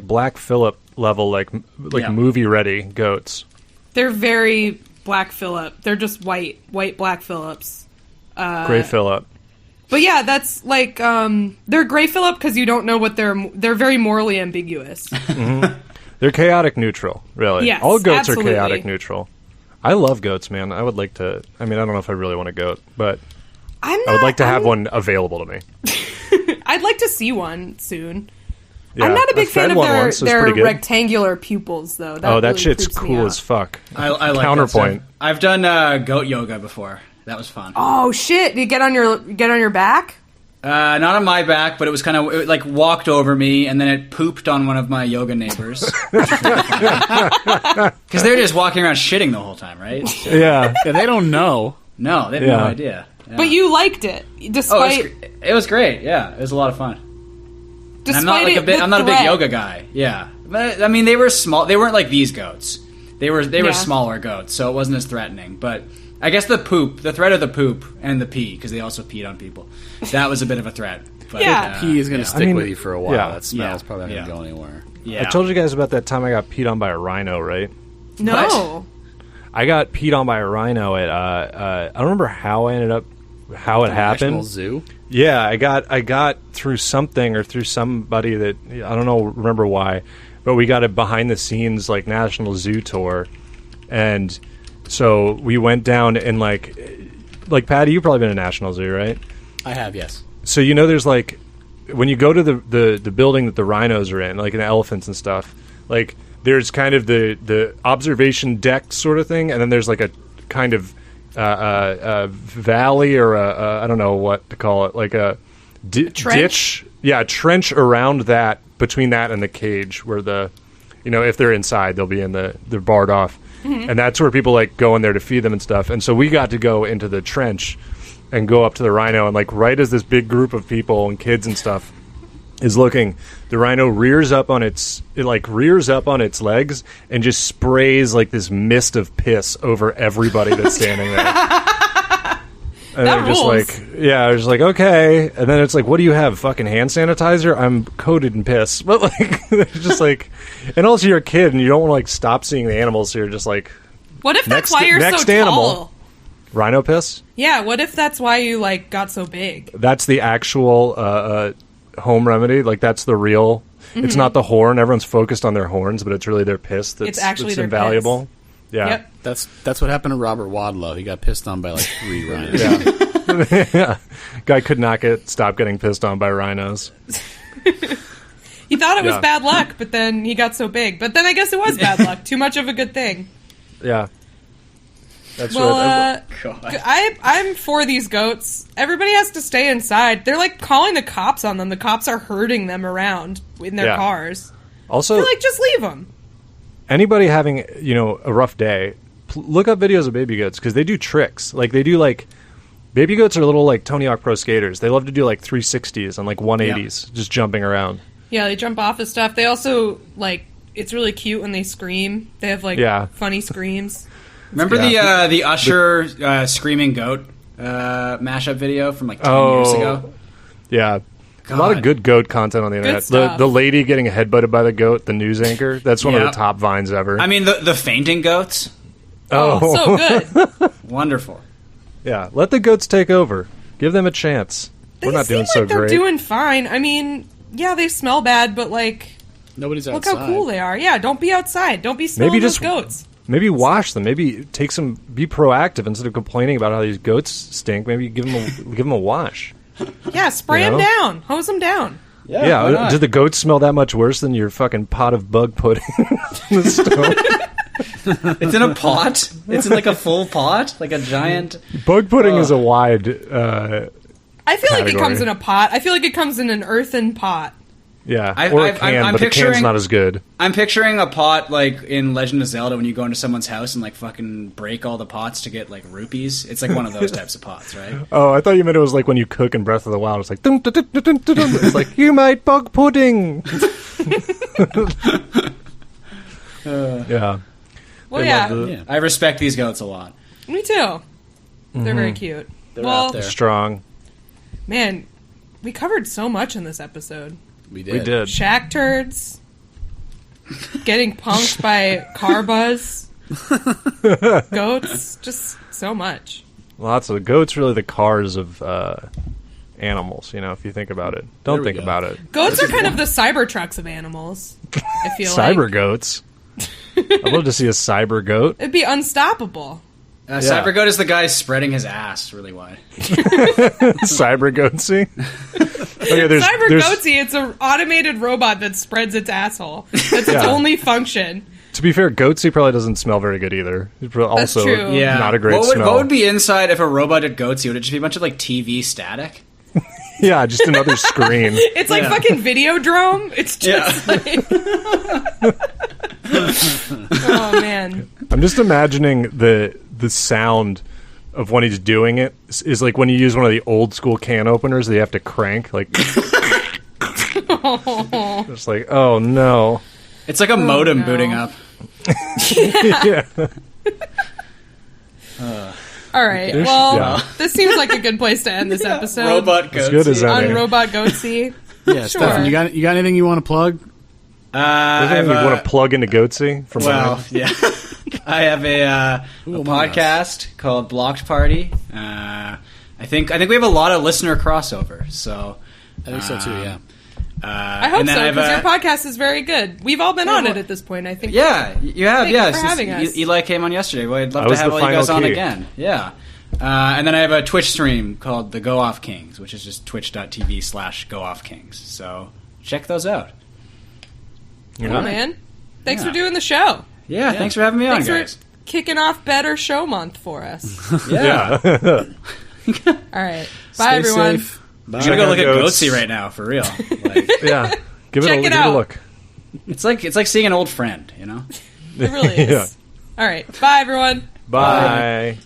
Black Phillip level, like Yeah. movie ready goats. They're very Black Phillip. They're just white Black Phillips. Gray Phillip. But yeah, that's like they're Gray Phillip because you don't know what they're very morally ambiguous. They're chaotic neutral, really. Yes, All goats absolutely. are chaotic neutral. I love goats, man. I would like to. I mean, I don't know if I really want a goat, but I would like to have one available to me. I'd like to see one soon. Yeah, I'm not a big I fed fan of one their, once, it was their pretty good. rectangular pupils, though. Oh, that really shit's creeps me cool out. as fuck. I like Counterpoint. That stuff. I've done goat yoga before. That was fun. Oh shit! You get on your back? Not on my back, but it was kind of it, like walked over me, and then it pooped on one of my yoga neighbors. Because they're just walking around shitting the whole time, right? Yeah. Yeah, they don't know. No, they had Yeah. no idea. Yeah. But you liked it, Oh, despite it was great. Yeah, it was a lot of fun. And despite I'm not like it, the I'm not a big threat. yoga guy. Yeah, but I mean they were small. They weren't like these goats. They were Yeah. smaller goats, so it wasn't as threatening. But I guess the threat of the poop and the pee, because they also peed on people. That was a bit of a threat. But, Yeah. Pee is going to yeah. stick mean, with you for a while. yeah. That smell's Yeah. probably not going to Yeah. go anywhere. Yeah. I told you guys about that time I got peed on by a rhino, right? No. What? I got peed on by a rhino at I don't remember how it National happened. Zoo. Yeah, I got through something or through somebody that I don't know remember why, but we got a behind the scenes like National Zoo tour, and so we went down and like Patty, you've probably been to National Zoo, right? I have, yes. So you know there's like when you go to the building that the rhinos are in, like the elephants and stuff, like there's kind of the observation deck sort of thing, and then there's like a kind of valley or I don't know what to call it, like a trench? ditch, yeah, a trench around that, between that and the cage where if they're inside they'll be they're barred off, and that's where people like go in there to feed them and stuff. And so we got to go into the trench and go up to the rhino, and like right as this big group of people and kids and stuff is looking, the rhino rears up on its legs and just sprays like this mist of piss over everybody that's standing there. And That I'm just rules. like, yeah, I was like, okay. And then it's like, what do you have? Fucking hand sanitizer? I'm coated in piss. But like, they're just like, and also you're a kid and you don't want to like stop seeing the animals. So you're just like, What if that's Next- why you're next so animal. tall? rhino piss? Yeah. What if that's why you like got so big? That's the actual home remedy. Like that's the real. It's not the horn. Everyone's focused on their horns, but it's really their piss that's It's actually their invaluable. Yeah. Yep. That's what happened to Robert Wadlow. He got pissed on by like 3 rhinos. Yeah. Guy could not stop getting pissed on by rhinos. He thought it was Yeah. bad luck, but then he got so big. But then I guess it was bad luck. Too much of a good thing. Yeah. That's Well, right. God. I'm for these goats. Everybody has to stay inside. They're like calling the cops on them. The cops are herding them around in their Yeah. cars. Also, They're like, just leave them. anybody having, a rough day, look up videos of baby goats because they do tricks. Like, they do, like, baby goats are little, like, Tony Hawk Pro Skaters. They love to do, like, 360s and, like, 180s, just jumping around. Yeah, they jump off of stuff. They also, like, it's really cute when they scream. They have, like, funny screams. Remember the Usher screaming goat mashup video from like 10 years ago? Yeah. God. A lot of good goat content on the internet. stuff. The lady getting headbutted by the goat, the news anchor, that's one of the top vines ever. I mean, the fainting goats, Oh, so good. wonderful. Yeah, let the goats take over. Give them a chance. We're not doing so they're great. doing fine. I mean, yeah, they smell bad, but, like, Nobody's look outside. how cool they are. Yeah, don't be outside. Don't be smelling Maybe those just goats. Maybe wash them. Maybe take some. Be proactive instead of complaining about how these goats stink. Maybe give them a wash. Yeah, spray You them know? down. Hose them down. Yeah, why not? Did the goats smell that much worse than your fucking pot of bug pudding in the stove? It's in a pot. It's in like a full pot, like a giant. Bug pudding is a wide. I feel like it category. comes in a pot. I feel like it comes in an earthen pot. Yeah, I've- or a I've- can, I'm but the can's picturing- not as good. I'm picturing a pot like in Legend of Zelda when you go into someone's house and like fucking break all the pots to get like rupees. It's like one of those types of pots, right? Oh, I thought you meant it was like when you cook in Breath of the Wild. It's like dun, dun, dun, dun, dun, dun, dun. It's like you made bug pudding. Yeah. Well, They yeah, love the- Yeah. I respect these goats a lot. me too. They're very cute. They're well, out there. Strong. man, we covered so much in this episode. We did. We did. Shack turds, getting punked by car buzz, goats, just so much. Lots of goats. Really, the cars of animals. If you think about it. Don't There we think go. about it. Goats are kind of the cyber trucks of animals. I feel Cyber like goats. I'd love to see a cyber goat. it'd be unstoppable. Cyber goat is the guy spreading his ass really wide. Cyber goatsy. Okay, there's Goatsy, it's an automated robot that spreads its asshole. That's its Yeah. only function. To be fair, goatsy probably doesn't smell very good either. It's also true. Yeah, not a great what would, smell. What would be inside if a robot did goatsy? Would it just be a bunch of like TV static? Yeah, just another screen. It's like fucking Videodrome. It's just like... Oh, man. I'm just imagining the sound of when he's doing it is like when you use one of the old school can openers that you have to crank. Like, it's like, oh no. It's like a modem no. booting up. Yeah. All right. There's- Well, yeah. this seems like a good place to end this episode. Robot As goatsy. good as on any. Robot Goatsy. Yeah, Sure. Stefan, you got anything you want to plug? Anything you want to plug into goatsy? From Well, yeah. I have a podcast called Blocked Party. I think we have a lot of listener crossover. So I think so too. Yeah. I hope so, because your podcast is very good. We've all been on it at this point, I think. Yeah, you have. Thank yeah, you for having us. Eli came on yesterday. Well, I'd love I to was have the all you guys final on key. again. Yeah. And then I have a Twitch stream called the Go Off Kings, which is just twitch.tv/Go Off Kings. So check those out. Cool, Yeah. man. Thanks Yeah. for doing the show. Yeah, thanks for having me Thanks on, for guys. kicking off Better Show Month for us. Yeah. All right. Bye, Stay everyone. safe. I'm gonna go out look at goats. Goatsy right now, for real. Like, Yeah. Give Check it it a out. look. it's like seeing an old friend, you know. It really is. Yeah. All right. Bye, everyone. Bye.